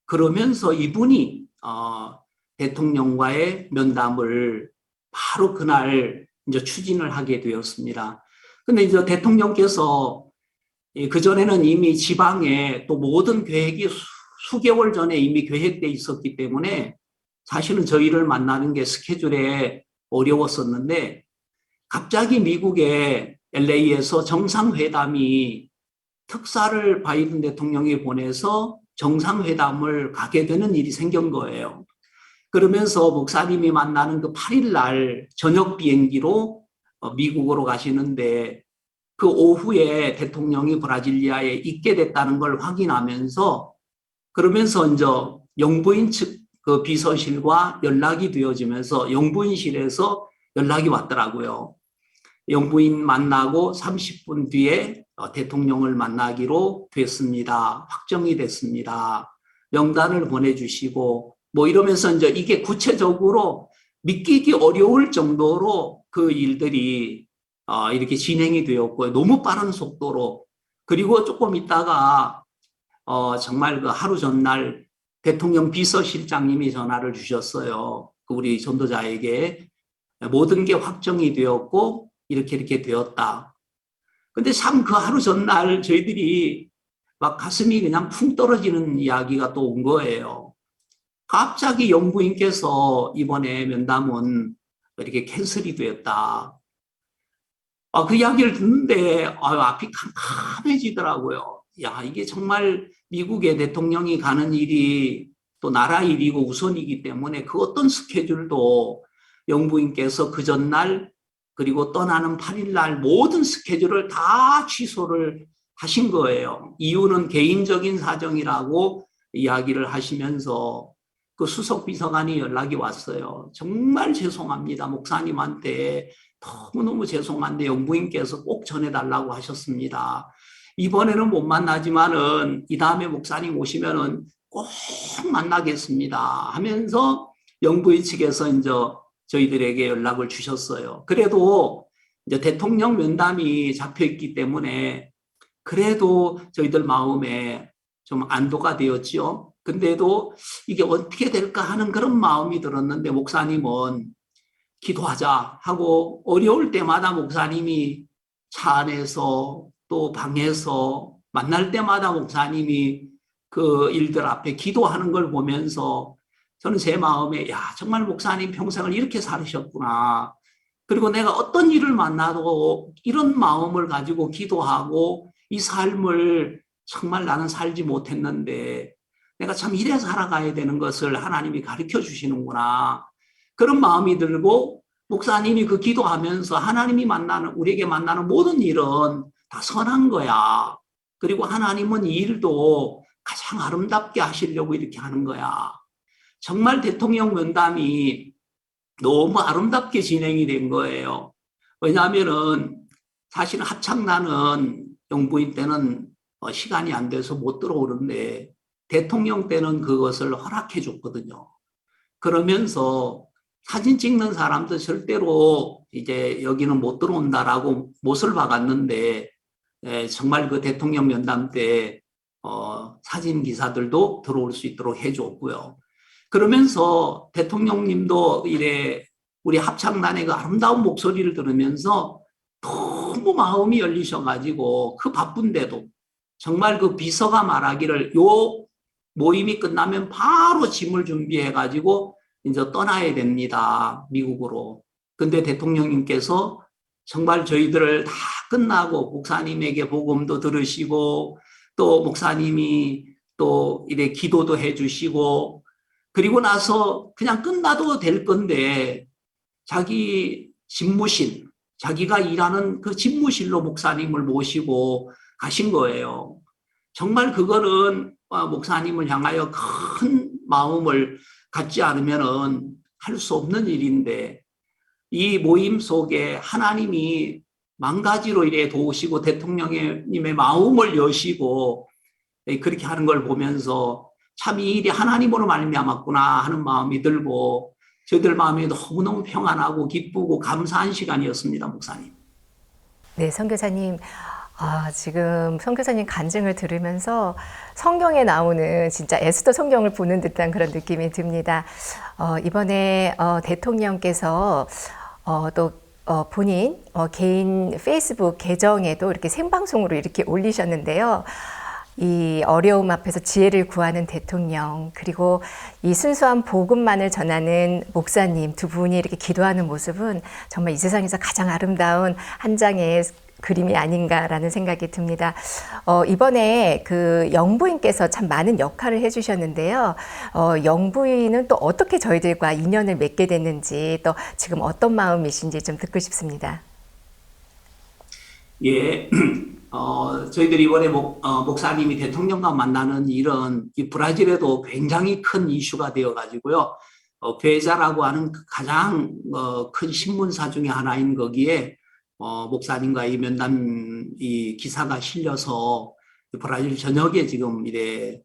그러면서 이분이 대통령과의 면담을 바로 그날 이제 추진을 하게 되었습니다. 근데 이제 대통령께서 그전에는 이미 지방에 또 모든 계획이 수개월 전에 이미 계획돼 있었기 때문에 사실은 저희를 만나는 게 스케줄에 어려웠었는데 갑자기 미국의 LA에서 정상회담이 특사를 바이든 대통령이 보내서 정상회담을 가게 되는 일이 생긴 거예요. 그러면서 목사님이 만나는 그 8일 날 저녁 비행기로 미국으로 가시는데 그 오후에 대통령이 브라질리아에 있게 됐다는 걸 확인하면서 그러면서 이제 영부인 측 그 비서실과 연락이 되어지면서 영부인실에서 연락이 왔더라고요. 영부인 만나고 30분 뒤에 대통령을 만나기로 됐습니다. 확정이 됐습니다. 명단을 보내주시고 뭐 이러면서 이제 이게 구체적으로 믿기기 어려울 정도로 그 일들이 이렇게 진행이 되었고요. 너무 빠른 속도로. 그리고 조금 있다가 정말 그 하루 전날 대통령 비서실장님이 전화를 주셨어요. 우리 전도자에게 모든 게 확정이 되었고 이렇게 되었다. 근데 참 그 하루 전날 저희들이 막 가슴이 그냥 쿵 떨어지는 이야기가 또 온 거예요. 갑자기 영부인께서 이번에 면담은 이렇게 캔슬이 되었다. 그 이야기를 듣는데 앞이 캄캄해지더라고요. 야, 이게 정말 미국의 대통령이 가는 일이 또 나라 일이고 우선이기 때문에 그 어떤 스케줄도 영부인께서 그 전날 그리고 떠나는 8일 날 모든 스케줄을 다 취소를 하신 거예요. 이유는 개인적인 사정이라고 이야기를 하시면서 그 수석 비서관이 연락이 왔어요. 정말 죄송합니다. 목사님한테 너무너무 죄송한데 영부인께서 꼭 전해달라고 하셨습니다. 이번에는 못 만나지만은 이 다음에 목사님 오시면은 꼭 만나겠습니다 하면서 영부인 측에서 이제 저희들에게 연락을 주셨어요. 그래도 이제 대통령 면담이 잡혀 있기 때문에 그래도 저희들 마음에 좀 안도가 되었지요. 근데도 이게 어떻게 될까 하는 그런 마음이 들었는데 목사님은 기도하자 하고 어려울 때마다 목사님이 차 안에서 또 방에서 만날 때마다 목사님이 그 일들 앞에 기도하는 걸 보면서 저는 제 마음에 야 정말 목사님 평생을 이렇게 살으셨구나. 그리고 내가 어떤 일을 만나도 이런 마음을 가지고 기도하고 이 삶을 정말 나는 살지 못했는데 내가 참 이래 살아가야 되는 것을 하나님이 가르쳐 주시는구나. 그런 마음이 들고 목사님이 그 기도하면서 하나님이 우리에게 만나는 모든 일은 다 선한 거야. 그리고 하나님은 이 일도 가장 아름답게 하시려고 이렇게 하는 거야. 정말 대통령 면담이 너무 아름답게 진행이 된 거예요. 왜냐하면은 사실은 합창단은 영부인 때는 시간이 안 돼서 못 들어오는데 대통령 때는 그것을 허락해 줬거든요. 그러면서 사진 찍는 사람도 절대로 이제 여기는 못 들어온다라고 못을 박았는데 정말 그 대통령 면담 때 사진 기사들도 들어올 수 있도록 해줬고요. 그러면서 대통령님도 이래 우리 합창단의 그 아름다운 목소리를 들으면서 너무 마음이 열리셔가지고 그 바쁜데도 정말 그 비서가 말하기를 요 모임이 끝나면 바로 짐을 준비해가지고 이제 떠나야 됩니다. 미국으로. 근데 대통령님께서 정말 저희들을 다 끝나고 목사님에게 복음도 들으시고 또 목사님이 또 이래 기도도 해주시고 그리고 나서 그냥 끝나도 될 건데 자기 집무실, 자기가 일하는 그 집무실로 목사님을 모시고 가신 거예요. 정말 그거는 목사님을 향하여 큰 마음을 갖지 않으면은 할 수 없는 일인데 이 모임 속에 하나님이 만가지로 이래 도우시고 대통령님의 마음을 여시고 그렇게 하는 걸 보면서 참 이 일이 하나님으로 말미암았구나 하는 마음이 들고 저희들 마음이 너무너무 평안하고 기쁘고 감사한 시간이었습니다, 목사님. 네, 선교사님. 지금 선교사님 간증을 들으면서 성경에 나오는 진짜 에스더 성경을 보는 듯한 그런 느낌이 듭니다. 이번에 대통령께서 또 본인 개인 페이스북 계정에도 이렇게 생방송으로 이렇게 올리셨는데요. 이 어려움 앞에서 지혜를 구하는 대통령, 그리고 이 순수한 복음만을 전하는 목사님 두 분이 이렇게 기도하는 모습은 정말 이 세상에서 가장 아름다운 한 장의 그림이 아닌가라는 생각이 듭니다. 이번에 그 영부인께서 참 많은 역할을 해주셨는데요. 영부인은 또 어떻게 저희들과 인연을 맺게 됐는지 또 지금 어떤 마음이신지 좀 듣고 싶습니다. 예, 저희들이 이번에 목사님이 대통령과 만나는 일은 이 브라질에도 굉장히 큰 이슈가 되어가지고요. 베자라고 하는 가장 큰 신문사 중에 하나인 거기에 목사님과의 면담 이 기사가 실려서 브라질 전역에 지금 이게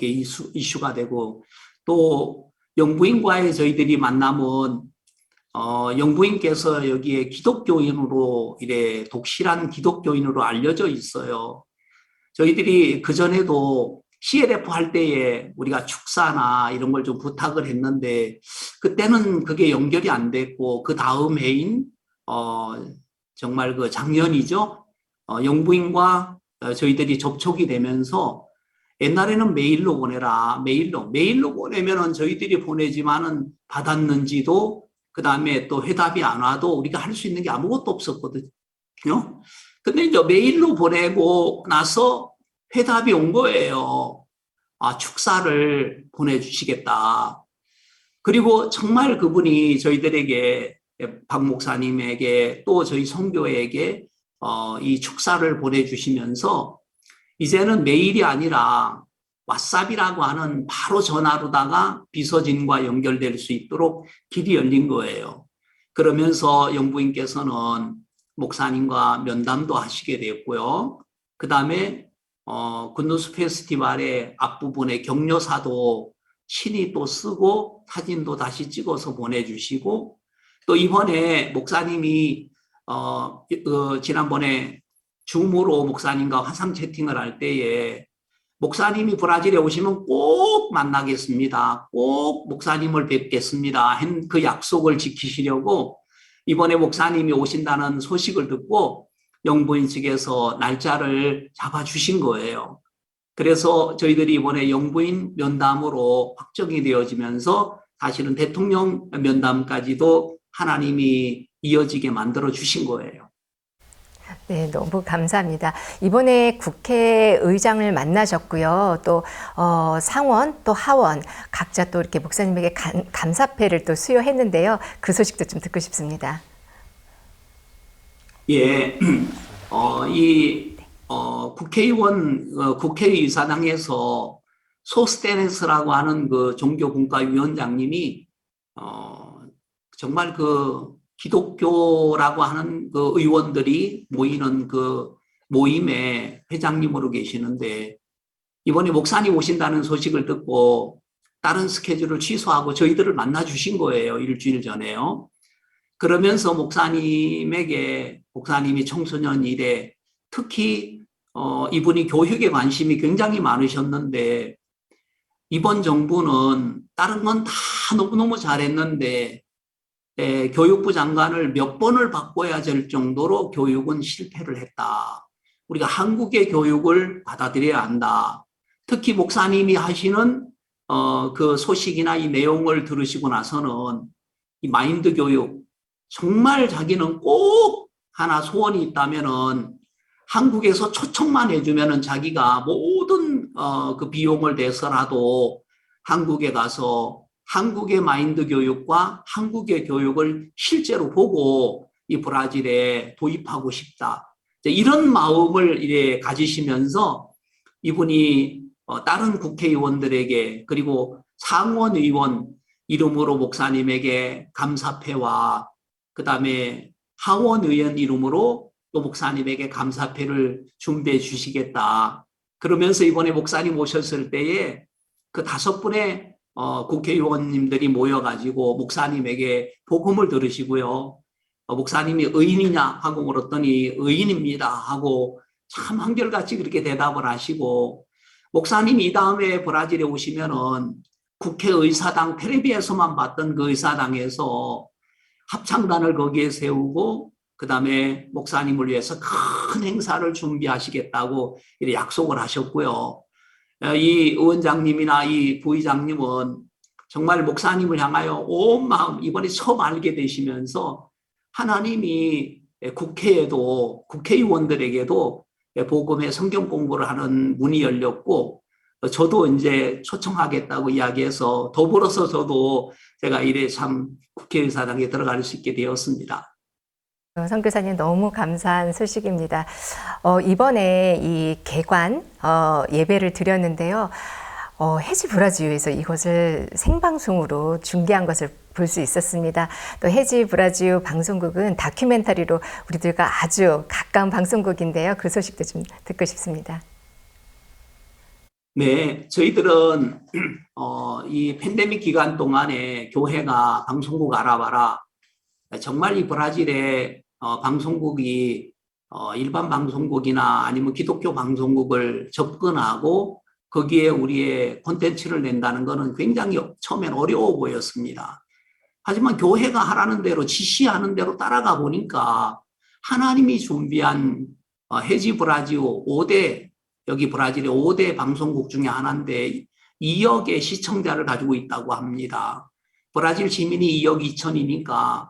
이슈가 되고 또 영부인과의 저희들이 만남은 영부인께서 여기에 기독교인으로 이래 독실한 기독교인으로 알려져 있어요. 저희들이 그전에도 CLF 할 때에 우리가 축사나 이런 걸 좀 부탁을 했는데 그때는 그게 연결이 안 됐고 그 다음 해인 정말 그 작년이죠. 영부인과 저희들이 접촉이 되면서 옛날에는 메일로 보내라. 메일로 보내면은 저희들이 보내지만은 받았는지도 그 다음에 또 회답이 안 와도 우리가 할 수 있는 게 아무것도 없었거든요. 근데 이제 메일로 보내고 나서 회답이 온 거예요. 축사를 보내주시겠다. 그리고 정말 그분이 저희들에게 박 목사님에게 또 저희 선교회에게 이 축사를 보내주시면서 이제는 메일이 아니라 왓삽이라고 하는 바로 전화로다가 비서진과 연결될 수 있도록 길이 열린 거예요. 그러면서 영부인께서는 목사님과 면담도 하시게 됐고요. 그 다음에 굿뉴스 페스티벌의 앞부분에 격려사도 친히 또 쓰고 사진도 다시 찍어서 보내주시고 또 이번에 목사님이 지난번에 줌으로 목사님과 화상 채팅을 할 때에 목사님이 브라질에 오시면 꼭 만나겠습니다. 꼭 목사님을 뵙겠습니다. 한 그 약속을 지키시려고 이번에 목사님이 오신다는 소식을 듣고 영부인 측에서 날짜를 잡아주신 거예요. 그래서 저희들이 이번에 영부인 면담으로 확정이 되어지면서 사실은 대통령 면담까지도 하나님이 이어지게 만들어 주신 거예요. 네, 너무 감사합니다. 이번에 국회의장을 만나셨고요. 또 상원, 또 하원 각자 또 이렇게 목사님에게 감사패를 또 수여했는데요. 그 소식도 좀 듣고 싶습니다. 예, 국회의사당에서 소스테네스라고 하는 그 종교분과위원장님이 정말 그 기독교라고 하는 그 의원들이 모이는 그 모임에 회장님으로 계시는데 이번에 목사님 오신다는 소식을 듣고 다른 스케줄을 취소하고 저희들을 만나 주신 거예요. 일주일 전에요. 그러면서 목사님이 청소년 일에 특히 이분이 교육에 관심이 굉장히 많으셨는데 이번 정부는 다른 건 다 너무너무 잘했는데 교육부 장관을 몇 번을 바꿔야 될 정도로 교육은 실패를 했다. 우리가 한국의 교육을 받아들여야 한다. 특히 목사님이 하시는 그 소식이나 이 내용을 들으시고 나서는 이 마인드 교육 정말 자기는 꼭 하나 소원이 있다면은 한국에서 초청만 해주면은 자기가 모든 그 비용을 내서라도 한국에 가서 한국의 마인드 교육과 한국의 교육을 실제로 보고 이 브라질에 도입하고 싶다. 이런 마음을 이제 가지시면서 이분이 다른 국회의원들에게 그리고 상원 의원 이름으로 목사님에게 감사패와 그다음에 하원 의원 이름으로 또 목사님에게 감사패를 준비해 주시겠다. 그러면서 이번에 목사님 오셨을 때에 그 5분의 국회의원님들이 모여가지고 목사님에게 복음을 들으시고요. 목사님이 의인이냐 하고 물었더니 의인입니다 하고 참 한결같이 그렇게 대답을 하시고 목사님이 이 다음에 브라질에 오시면은 국회의사당 텔레비에서만 봤던 그 의사당에서 합창단을 거기에 세우고 그 다음에 목사님을 위해서 큰 행사를 준비하시겠다고 약속을 하셨고요. 이 의원장님이나 이 부의장님은 정말 목사님을 향하여 온 마음 이번에 처음 알게 되시면서 하나님이 국회에도 국회의원들에게도 복음의 성경 공부를 하는 문이 열렸고 저도 이제 초청하겠다고 이야기해서 더불어서 저도 제가 이래 참 국회의사당에 들어갈 수 있게 되었습니다. 선교사님 너무 감사한 소식입니다. 이번에 이 개관 예배를 드렸는데요. 해지 브라지오에서 이것을 생방송으로 중계한 것을 볼 수 있었습니다. 또 해지 브라지오 방송국은 다큐멘터리로 우리들과 아주 가까운 방송국인데요. 그 소식도 좀 듣고 싶습니다. 네, 저희들은 이 팬데믹 기간 동안에 교회가 방송국 알아봐라. 정말 이 브라질의 방송국이 일반 방송국이나 아니면 기독교 방송국을 접근하고 거기에 우리의 콘텐츠를 낸다는 것은 굉장히 처음엔 어려워 보였습니다. 하지만 교회가 하라는 대로 지시하는 대로 따라가 보니까 하나님이 준비한 해지 브라지오 5대 여기 브라질의 5대 방송국 중에 하나인데 2억의 시청자를 가지고 있다고 합니다. 브라질 시민이 2억 2천이니까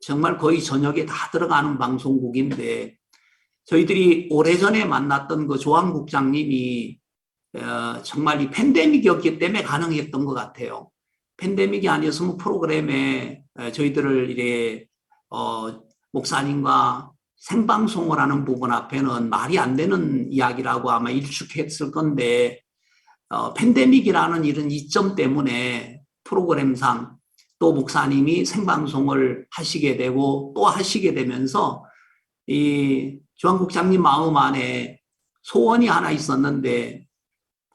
정말 거의 전역에 다 들어가는 방송국인데 저희들이 오래전에 만났던 그 조항 국장님이 정말 이 팬데믹이었기 때문에 가능했던 것 같아요. 팬데믹이 아니었으면 프로그램에 저희들을 이래 목사님과 생방송을 하는 부분 앞에는 말이 안 되는 이야기라고 아마 일축했을 건데 팬데믹이라는 이런 이점 때문에 프로그램상 또 목사님이 생방송을 하시게 되고 또 하시게 되면서 이 조항국장님 마음 안에 소원이 하나 있었는데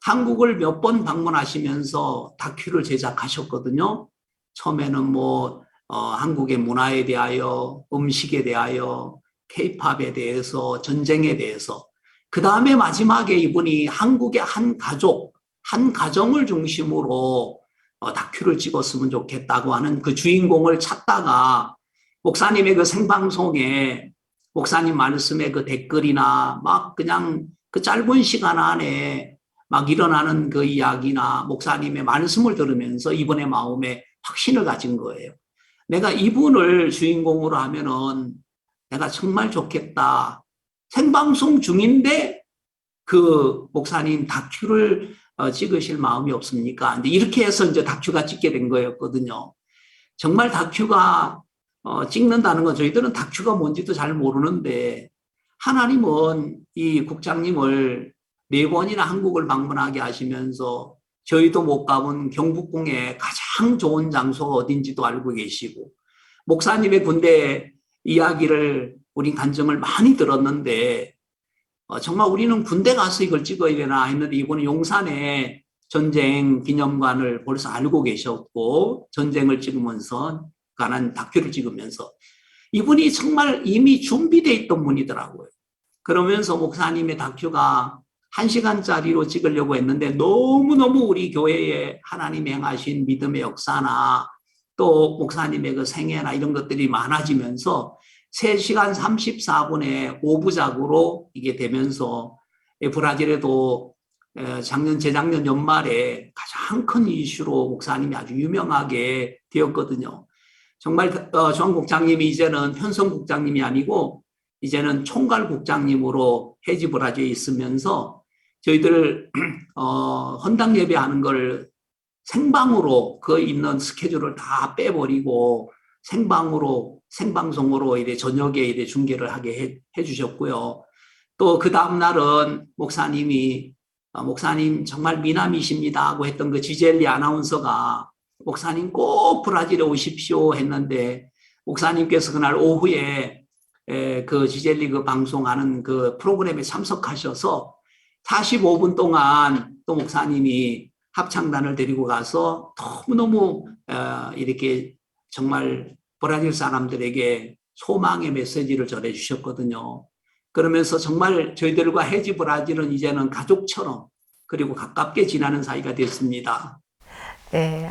한국을 몇 번 방문하시면서 다큐를 제작하셨거든요. 처음에는 뭐 한국의 문화에 대하여, 음식에 대하여, K-팝에 대해서, 전쟁에 대해서. 그 다음에 마지막에 이분이 한국의 한 가족, 한 가정을 중심으로 다큐를 찍었으면 좋겠다고 하는 그 주인공을 찾다가 목사님의 그 생방송에 목사님 말씀의 그 댓글이나 막 그냥 그 짧은 시간 안에 막 일어나는 그 이야기나 목사님의 말씀을 들으면서 이분의 마음에 확신을 가진 거예요. 내가 이분을 주인공으로 하면은 내가 정말 좋겠다. 생방송 중인데 그 목사님 다큐를 찍으실 마음이 없습니까? 근데 이렇게 해서 이제 다큐가 찍게 된 거였거든요. 정말 다큐가 찍는다는 건 저희들은 다큐가 뭔지도 잘 모르는데 하나님은 이 국장님을 4번이나 한국을 방문하게 하시면서 저희도 못 가본 경복궁의 가장 좋은 장소가 어딘지도 알고 계시고 목사님의 군대 이야기를 우리 간증을 많이 들었는데 정말 우리는 군대 가서 이걸 찍어야 되나 했는데 이분은 용산에 전쟁 기념관을 벌써 알고 계셨고 전쟁을 찍으면서 관한 다큐를 찍으면서 이분이 정말 이미 준비되어 있던 분이더라고요. 그러면서 목사님의 다큐가 1시간짜리로 찍으려고 했는데 너무너무 우리 교회에 하나님이 행하신 믿음의 역사나 또 목사님의 그 생애나 이런 것들이 많아지면서 3시간 34분의 5부작으로 이게 되면서 브라질에도 재작년 연말에 가장 큰 이슈로 목사님이 아주 유명하게 되었거든요. 정말 조한 국장님이 이제는 편성 국장님이 아니고 이제는 총괄 국장님으로 해지 브라질에 있으면서 저희들 헌당 예배하는 걸 생방으로 그 있는 스케줄을 다 빼버리고 생방송으로 이제 저녁에 이제 중계를 하게 해주셨고요. 또 그 다음 날은 목사님 정말 미남이십니다 하고 했던 그 지젤리 아나운서가 목사님 꼭 브라질에 오십시오 했는데 목사님께서 그날 오후에 그 지젤리 그 방송하는 그 프로그램에 참석하셔서 45분 동안 또 목사님이 합창단을 데리고 가서 너무너무 이렇게 정말 브라질 사람들에게 소망의 메시지를 전해주셨거든요. 그러면서 정말 저희들과 해지 브라질은 이제는 가족처럼 그리고 가깝게 지나는 사이가 됐습니다. 네,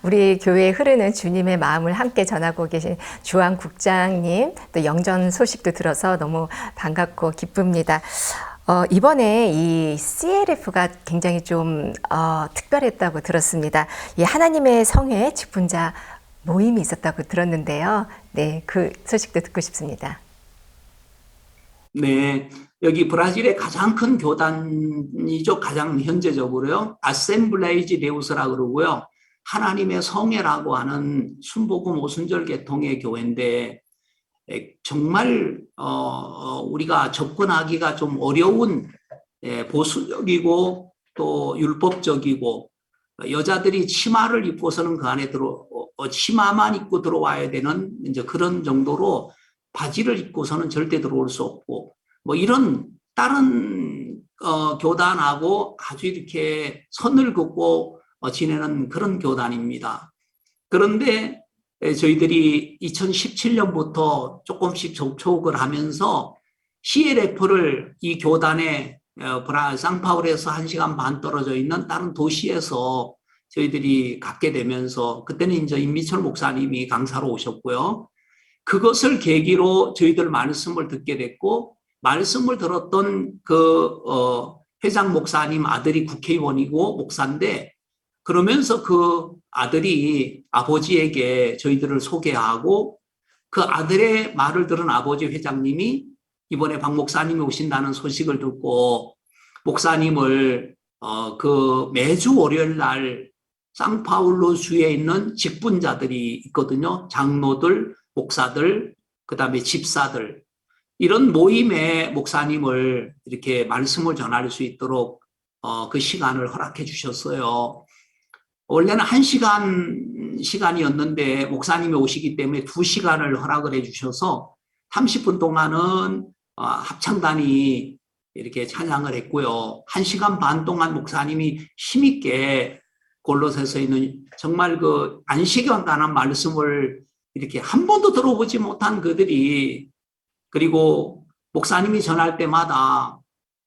우리 교회에 흐르는 주님의 마음을 함께 전하고 계신 주한 국장님, 또 영전 소식도 들어서 너무 반갑고 기쁩니다. 이번에 이 CLF가 굉장히 좀 특별했다고 들었습니다. 이 하나님의 성회 직분자 모임이 있었다고 들었는데요. 네, 그 소식도 듣고 싶습니다. 네, 여기 브라질의 가장 큰 교단이죠. 가장 현재적으로요. 아셈블레이지 데우스라고 그러고요. 하나님의 성회라고 하는 순복음 오순절 계통의 교회인데 정말 우리가 접근하기가 좀 어려운 보수적이고 또 율법적이고 여자들이 치마를 입고서는 그 안에 치마만 입고 들어와야 되는 이제 그런 정도로 바지를 입고서는 절대 들어올 수 없고 뭐 이런 다른 교단하고 아주 이렇게 선을 긋고 지내는 그런 교단입니다. 그런데 저희들이 2017년부터 조금씩 접촉을 하면서 CLF를 이 교단에 상파울에서 1시간 반 떨어져 있는 다른 도시에서 저희들이 갖게 되면서 그때는 이제 임미철 목사님이 강사로 오셨고요. 그것을 계기로 저희들 말씀을 듣게 됐고 말씀을 들었던 그 회장 목사님 아들이 국회의원이고 목사인데 그러면서 그 아들이 아버지에게 저희들을 소개하고 그 아들의 말을 들은 아버지 회장님이 이번에 박 목사님이 오신다는 소식을 듣고 목사님을 그 매주 월요일 날 상파울루 주에 있는 직분자들이 있거든요. 장로들, 목사들, 그다음에 집사들 이런 모임에 목사님을 이렇게 말씀을 전할 수 있도록 그 시간을 허락해 주셨어요. 원래는 1시간 시간이었는데 목사님이 오시기 때문에 2시간을 허락을 해 주셔서 30분 동안은 합창단이 이렇게 찬양을 했고요. 1시간 반 동안 목사님이 힘있게 골로새서 있는 정말 그 안식에 관한 말씀을 이렇게 한 번도 들어보지 못한 그들이 그리고 목사님이 전할 때마다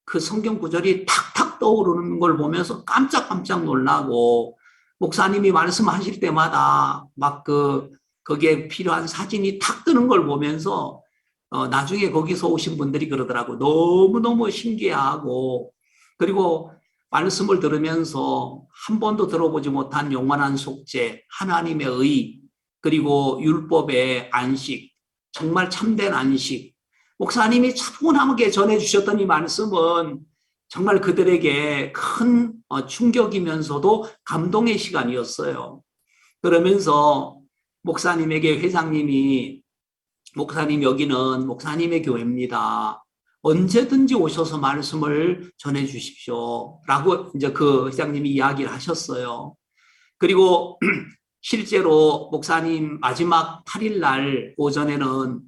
그 성경 구절이 탁탁 떠오르는 걸 보면서 깜짝깜짝 놀라고 목사님이 말씀하실 때마다 막 거기에 필요한 사진이 탁 뜨는 걸 보면서 나중에 거기서 오신 분들이 그러더라고. 너무너무 신기하고 그리고 말씀을 들으면서 한 번도 들어보지 못한 영원한 속죄, 하나님의 의, 그리고 율법의 안식, 정말 참된 안식. 목사님이 차분하게 전해주셨던 이 말씀은 정말 그들에게 큰 충격이면서도 감동의 시간이었어요. 그러면서 목사님에게 회장님이 목사님 여기는 목사님의 교회입니다. 언제든지 오셔서 말씀을 전해 주십시오. 라고 이제 그 회장님이 이야기를 하셨어요. 그리고 실제로 목사님 마지막 8일 날 오전에는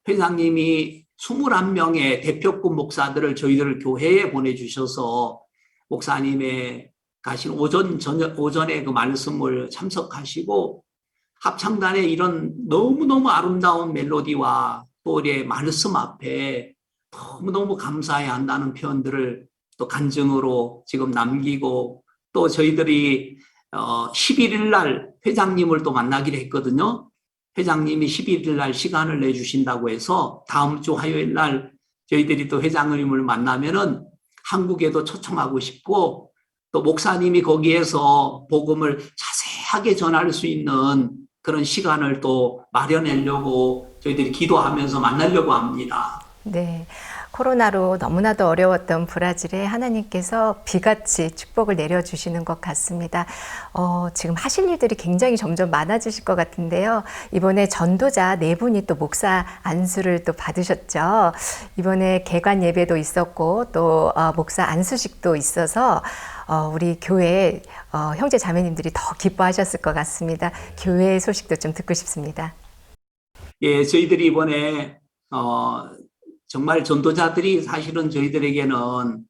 회장님이 21명의 대표급 목사들을 저희들 교회에 보내주셔서 목사님의 가신 오전에 그 말씀을 참석하시고 합창단의 이런 너무너무 아름다운 멜로디와 또 우리의 말씀 앞에 너무너무 감사해야 한다는 표현들을 또 간증으로 지금 남기고 또 저희들이 11일 날 회장님을 또 만나기로 했거든요. 회장님이 11일 날 시간을 내주신다고 해서 다음 주 화요일 날 저희들이 또 회장님을 만나면은 한국에도 초청하고 싶고 또 목사님이 거기에서 복음을 자세하게 전할 수 있는 그런 시간을 또 마련하려고 저희들이 기도하면서 만나려고 합니다. 네. 코로나로 너무나도 어려웠던 브라질에 하나님께서 비같이 축복을 내려주시는 것 같습니다. 지금 하실 일들이 굉장히 점점 많아지실 것 같은데요. 이번에 전도자 4분이 또 목사 안수를 또 받으셨죠. 이번에 개관 예배도 있었고 또 목사 안수식도 있어서 우리 교회 형제 자매님들이 더 기뻐하셨을 것 같습니다. 교회 소식도 좀 듣고 싶습니다. 예, 저희들이 이번에 정말 전도자들이 사실은 저희들에게는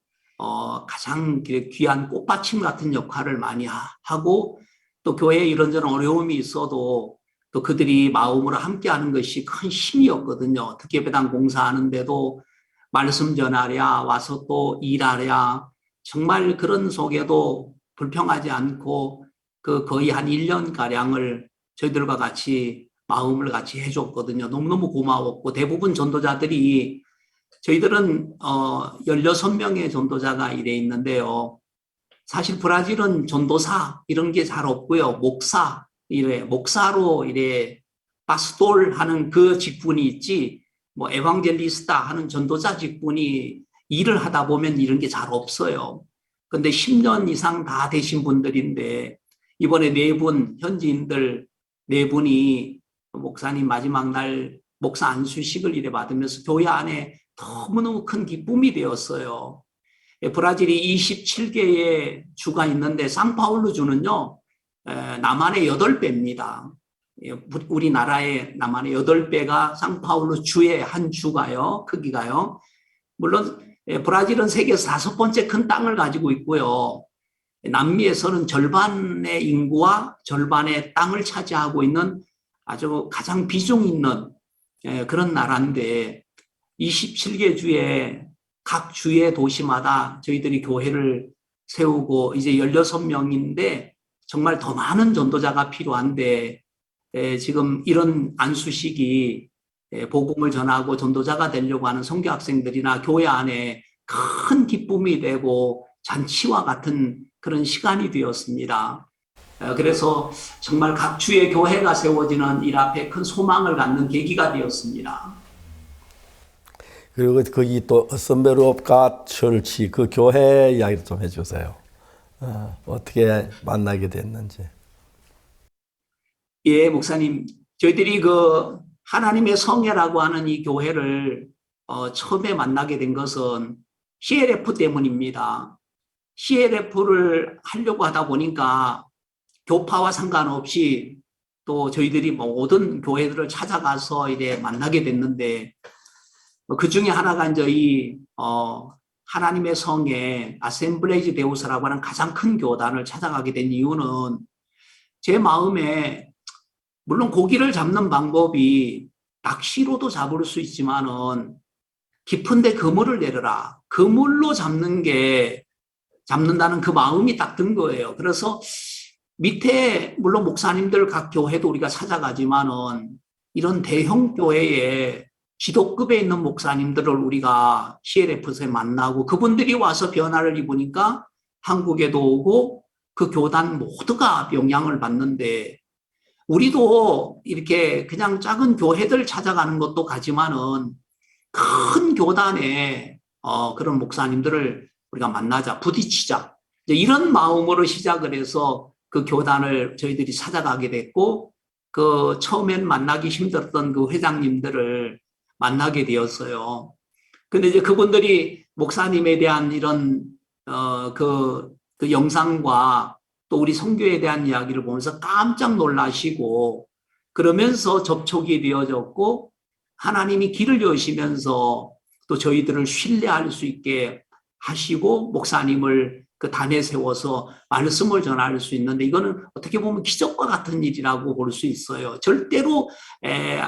가장 귀한 꽃받침 같은 역할을 많이 하고 또 교회에 이런저런 어려움이 있어도 또 그들이 마음으로 함께하는 것이 큰 힘이었거든요. 특예배당 공사하는데도 말씀 전하랴 와서 또 일하랴 정말 그런 속에도 불평하지 않고 그 거의 한 1년가량을 저희들과 같이 마음을 같이 해줬거든요. 너무너무 고마웠고 대부분 전도자들이 저희들은 16명의 전도자가 이래 있는데요. 사실 브라질은 전도사 이런 게 잘 없고요. 목사로 파스톨 하는 그 직분이 있지 뭐 에반겔리스타 하는 전도자 직분이 일을 하다 보면 이런 게 잘 없어요. 근데 10년 이상 다 되신 분들인데 이번에 4분 현지인들 4분이 목사님 마지막 날 목사 안수식을 이래 받으면서 교회 안에 너무너무 큰 기쁨이 되었어요. 브라질이 27개의 주가 있는데 상파울루 주는요, 남한의 8배입니다. 우리나라의 남한의 8배가 상파울루 주의 한 주가요, 크기가요. 물론 브라질은 세계에서 5번째 큰 땅을 가지고 있고요. 남미에서는 절반의 인구와 절반의 땅을 차지하고 있는 아주 가장 비중 있는 그런 나라인데 27개 주에 각 주의 도시마다 저희들이 교회를 세우고 이제 16명인데 정말 더 많은 전도자가 필요한데 지금 이런 안수식이 복음을 전하고 전도자가 되려고 하는 선교 학생들이나 교회 안에 큰 기쁨이 되고 잔치와 같은 그런 시간이 되었습니다. 그래서 정말 각 주의 교회가 세워지는 일 앞에 큰 소망을 갖는 계기가 되었습니다. 그리고 거기 또 어셈블리 오브 갓 처치 그 교회 이야기를 좀 해주세요. 어떻게 만나게 됐는지. 예, 목사님. 저희들이 그 하나님의 성회라고 하는 이 교회를 처음에 만나게 된 것은 CLF 때문입니다. CLF를 하려고 하다 보니까 교파와 상관없이 또 저희들이 모든 교회들을 찾아가서 이래 만나게 됐는데 그 중에 하나가 이제 이 하나님의 성에 아셈블레이지 데우스라고 하는 가장 큰 교단을 찾아가게 된 이유는 제 마음에 물론 고기를 잡는 방법이 낚시로도 잡을 수 있지만은 깊은데 그물을 내려라. 그물로 잡는다는 그 마음이 딱 든 거예요. 그래서 밑에 물론 목사님들 각 교회도 우리가 찾아가지만은 이런 대형 교회에 지도급에 있는 목사님들을 우리가 CLF에서 만나고 그분들이 와서 변화를 입으니까 한국에도 오고 그 교단 모두가 영향을 받는데 우리도 이렇게 그냥 작은 교회들 찾아가는 것도 가지만은 큰 교단에 그런 목사님들을 우리가 만나자, 부딪히자. 이제 이런 마음으로 시작을 해서 그 교단을 저희들이 찾아가게 됐고 그 처음엔 만나기 힘들었던 그 회장님들을 만나게 되었어요. 근데 이제 그분들이 목사님에 대한 이런 그 영상과 또 우리 선교에 대한 이야기를 보면서 깜짝 놀라시고 그러면서 접촉이 되어졌고 하나님이 길을 여시면서 또 저희들을 신뢰할 수 있게 하시고 목사님을 그 단에 세워서 말씀을 전할 수 있는데 이거는 어떻게 보면 기적과 같은 일이라고 볼 수 있어요. 절대로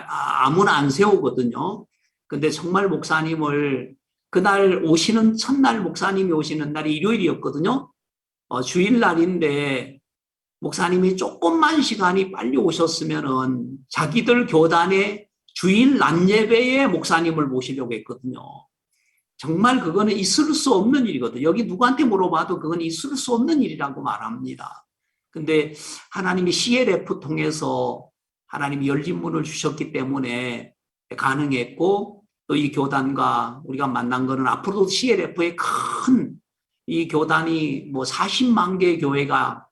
아무나 안 세우거든요. 근데 정말 목사님을 그날 오시는 첫날 목사님이 오시는 날이 일요일이었거든요. 주일날인데 목사님이 조금만 시간이 빨리 오셨으면은 자기들 교단의 주일 낮 예배에 목사님을 모시려고 했거든요. 정말 그거는 있을 수 없는 일이거든요. 여기 누구한테 물어봐도 그건 있을 수 없는 일이라고 말합니다. 근데 하나님이 CLF 통해서 하나님이 열린 문을 주셨기 때문에 가능했고 또 이 교단과 우리가 만난 거는 앞으로도 CLF의 큰 이 교단이 뭐 40만 개의 교회가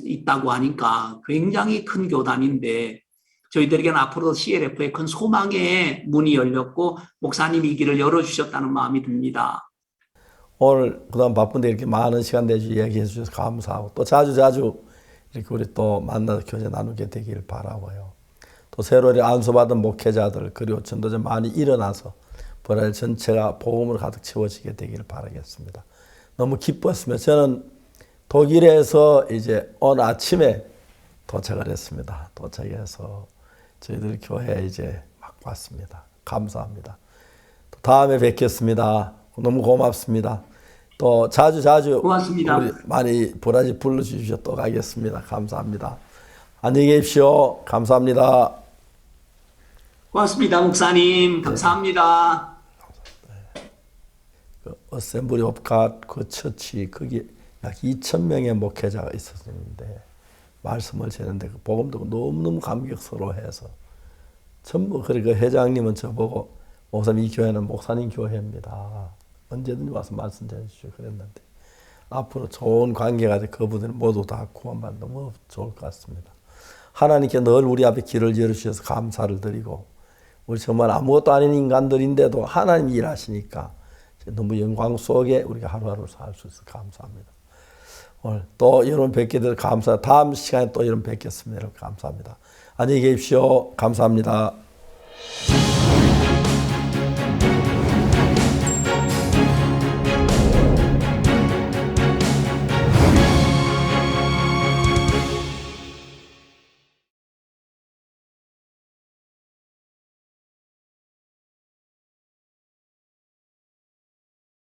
있다고 하니까 굉장히 큰 교단인데 저희들에게는 앞으로도 CLF의 큰 소망의 문이 열렸고 목사님이 이 길을 열어주셨다는 마음이 듭니다. 오늘 그동안 바쁜데 이렇게 많은 시간 내주 얘기해 주셔서 감사하고 또 자주 이렇게 우리 또 만나서 교제 나누게 되길 바라고요. 또 새로 안수받은 목회자들 그리고 전도자 많이 일어나서 브라질 전체가 복음으로 가득 채워지게 되기를 바라겠습니다. 너무 기뻤으며 저는 독일에서 이제 오늘 아침에 도착을 했습니다. 도착해서 저희들 교회에 이제 막 왔습니다. 감사합니다. 또 다음에 뵙겠습니다. 너무 고맙습니다. 또 자주 고맙습니다. 우리 많이 브라질 불러주십시오. 또 가겠습니다. 감사합니다. 안녕히 계십시오. 감사합니다. 고맙습니다, 목사님. 감사합니다. 그 어셈블리 오브 갓 그 처치 거기 약 2,000명의 목회자가 있었는데 말씀을 전했는데 그 복음 듣고 너무너무 감격스러워해서 전부 그리고 회장님은 저보고 목사님 이 교회는 목사님 교회입니다. 언제든지 와서 말씀 전해주시오 그랬는데 앞으로 좋은 관계가 돼 그분들 모두 다 구원받는 너무 좋을 것 같습니다. 하나님께 늘 우리 앞에 길을 열어주셔서 감사를 드리고 우리 정말 아무것도 아닌 인간들인데도 하나님이 일하시니까 너무 영광 속에 우리가 하루하루 살 수 있어서 감사합니다. 오늘 또 여러분 뵙게 돼서 감사. 다음 시간에 또 여러분 뵙겠습니다. 여러분 감사합니다. 안녕히 계십시오. 감사합니다.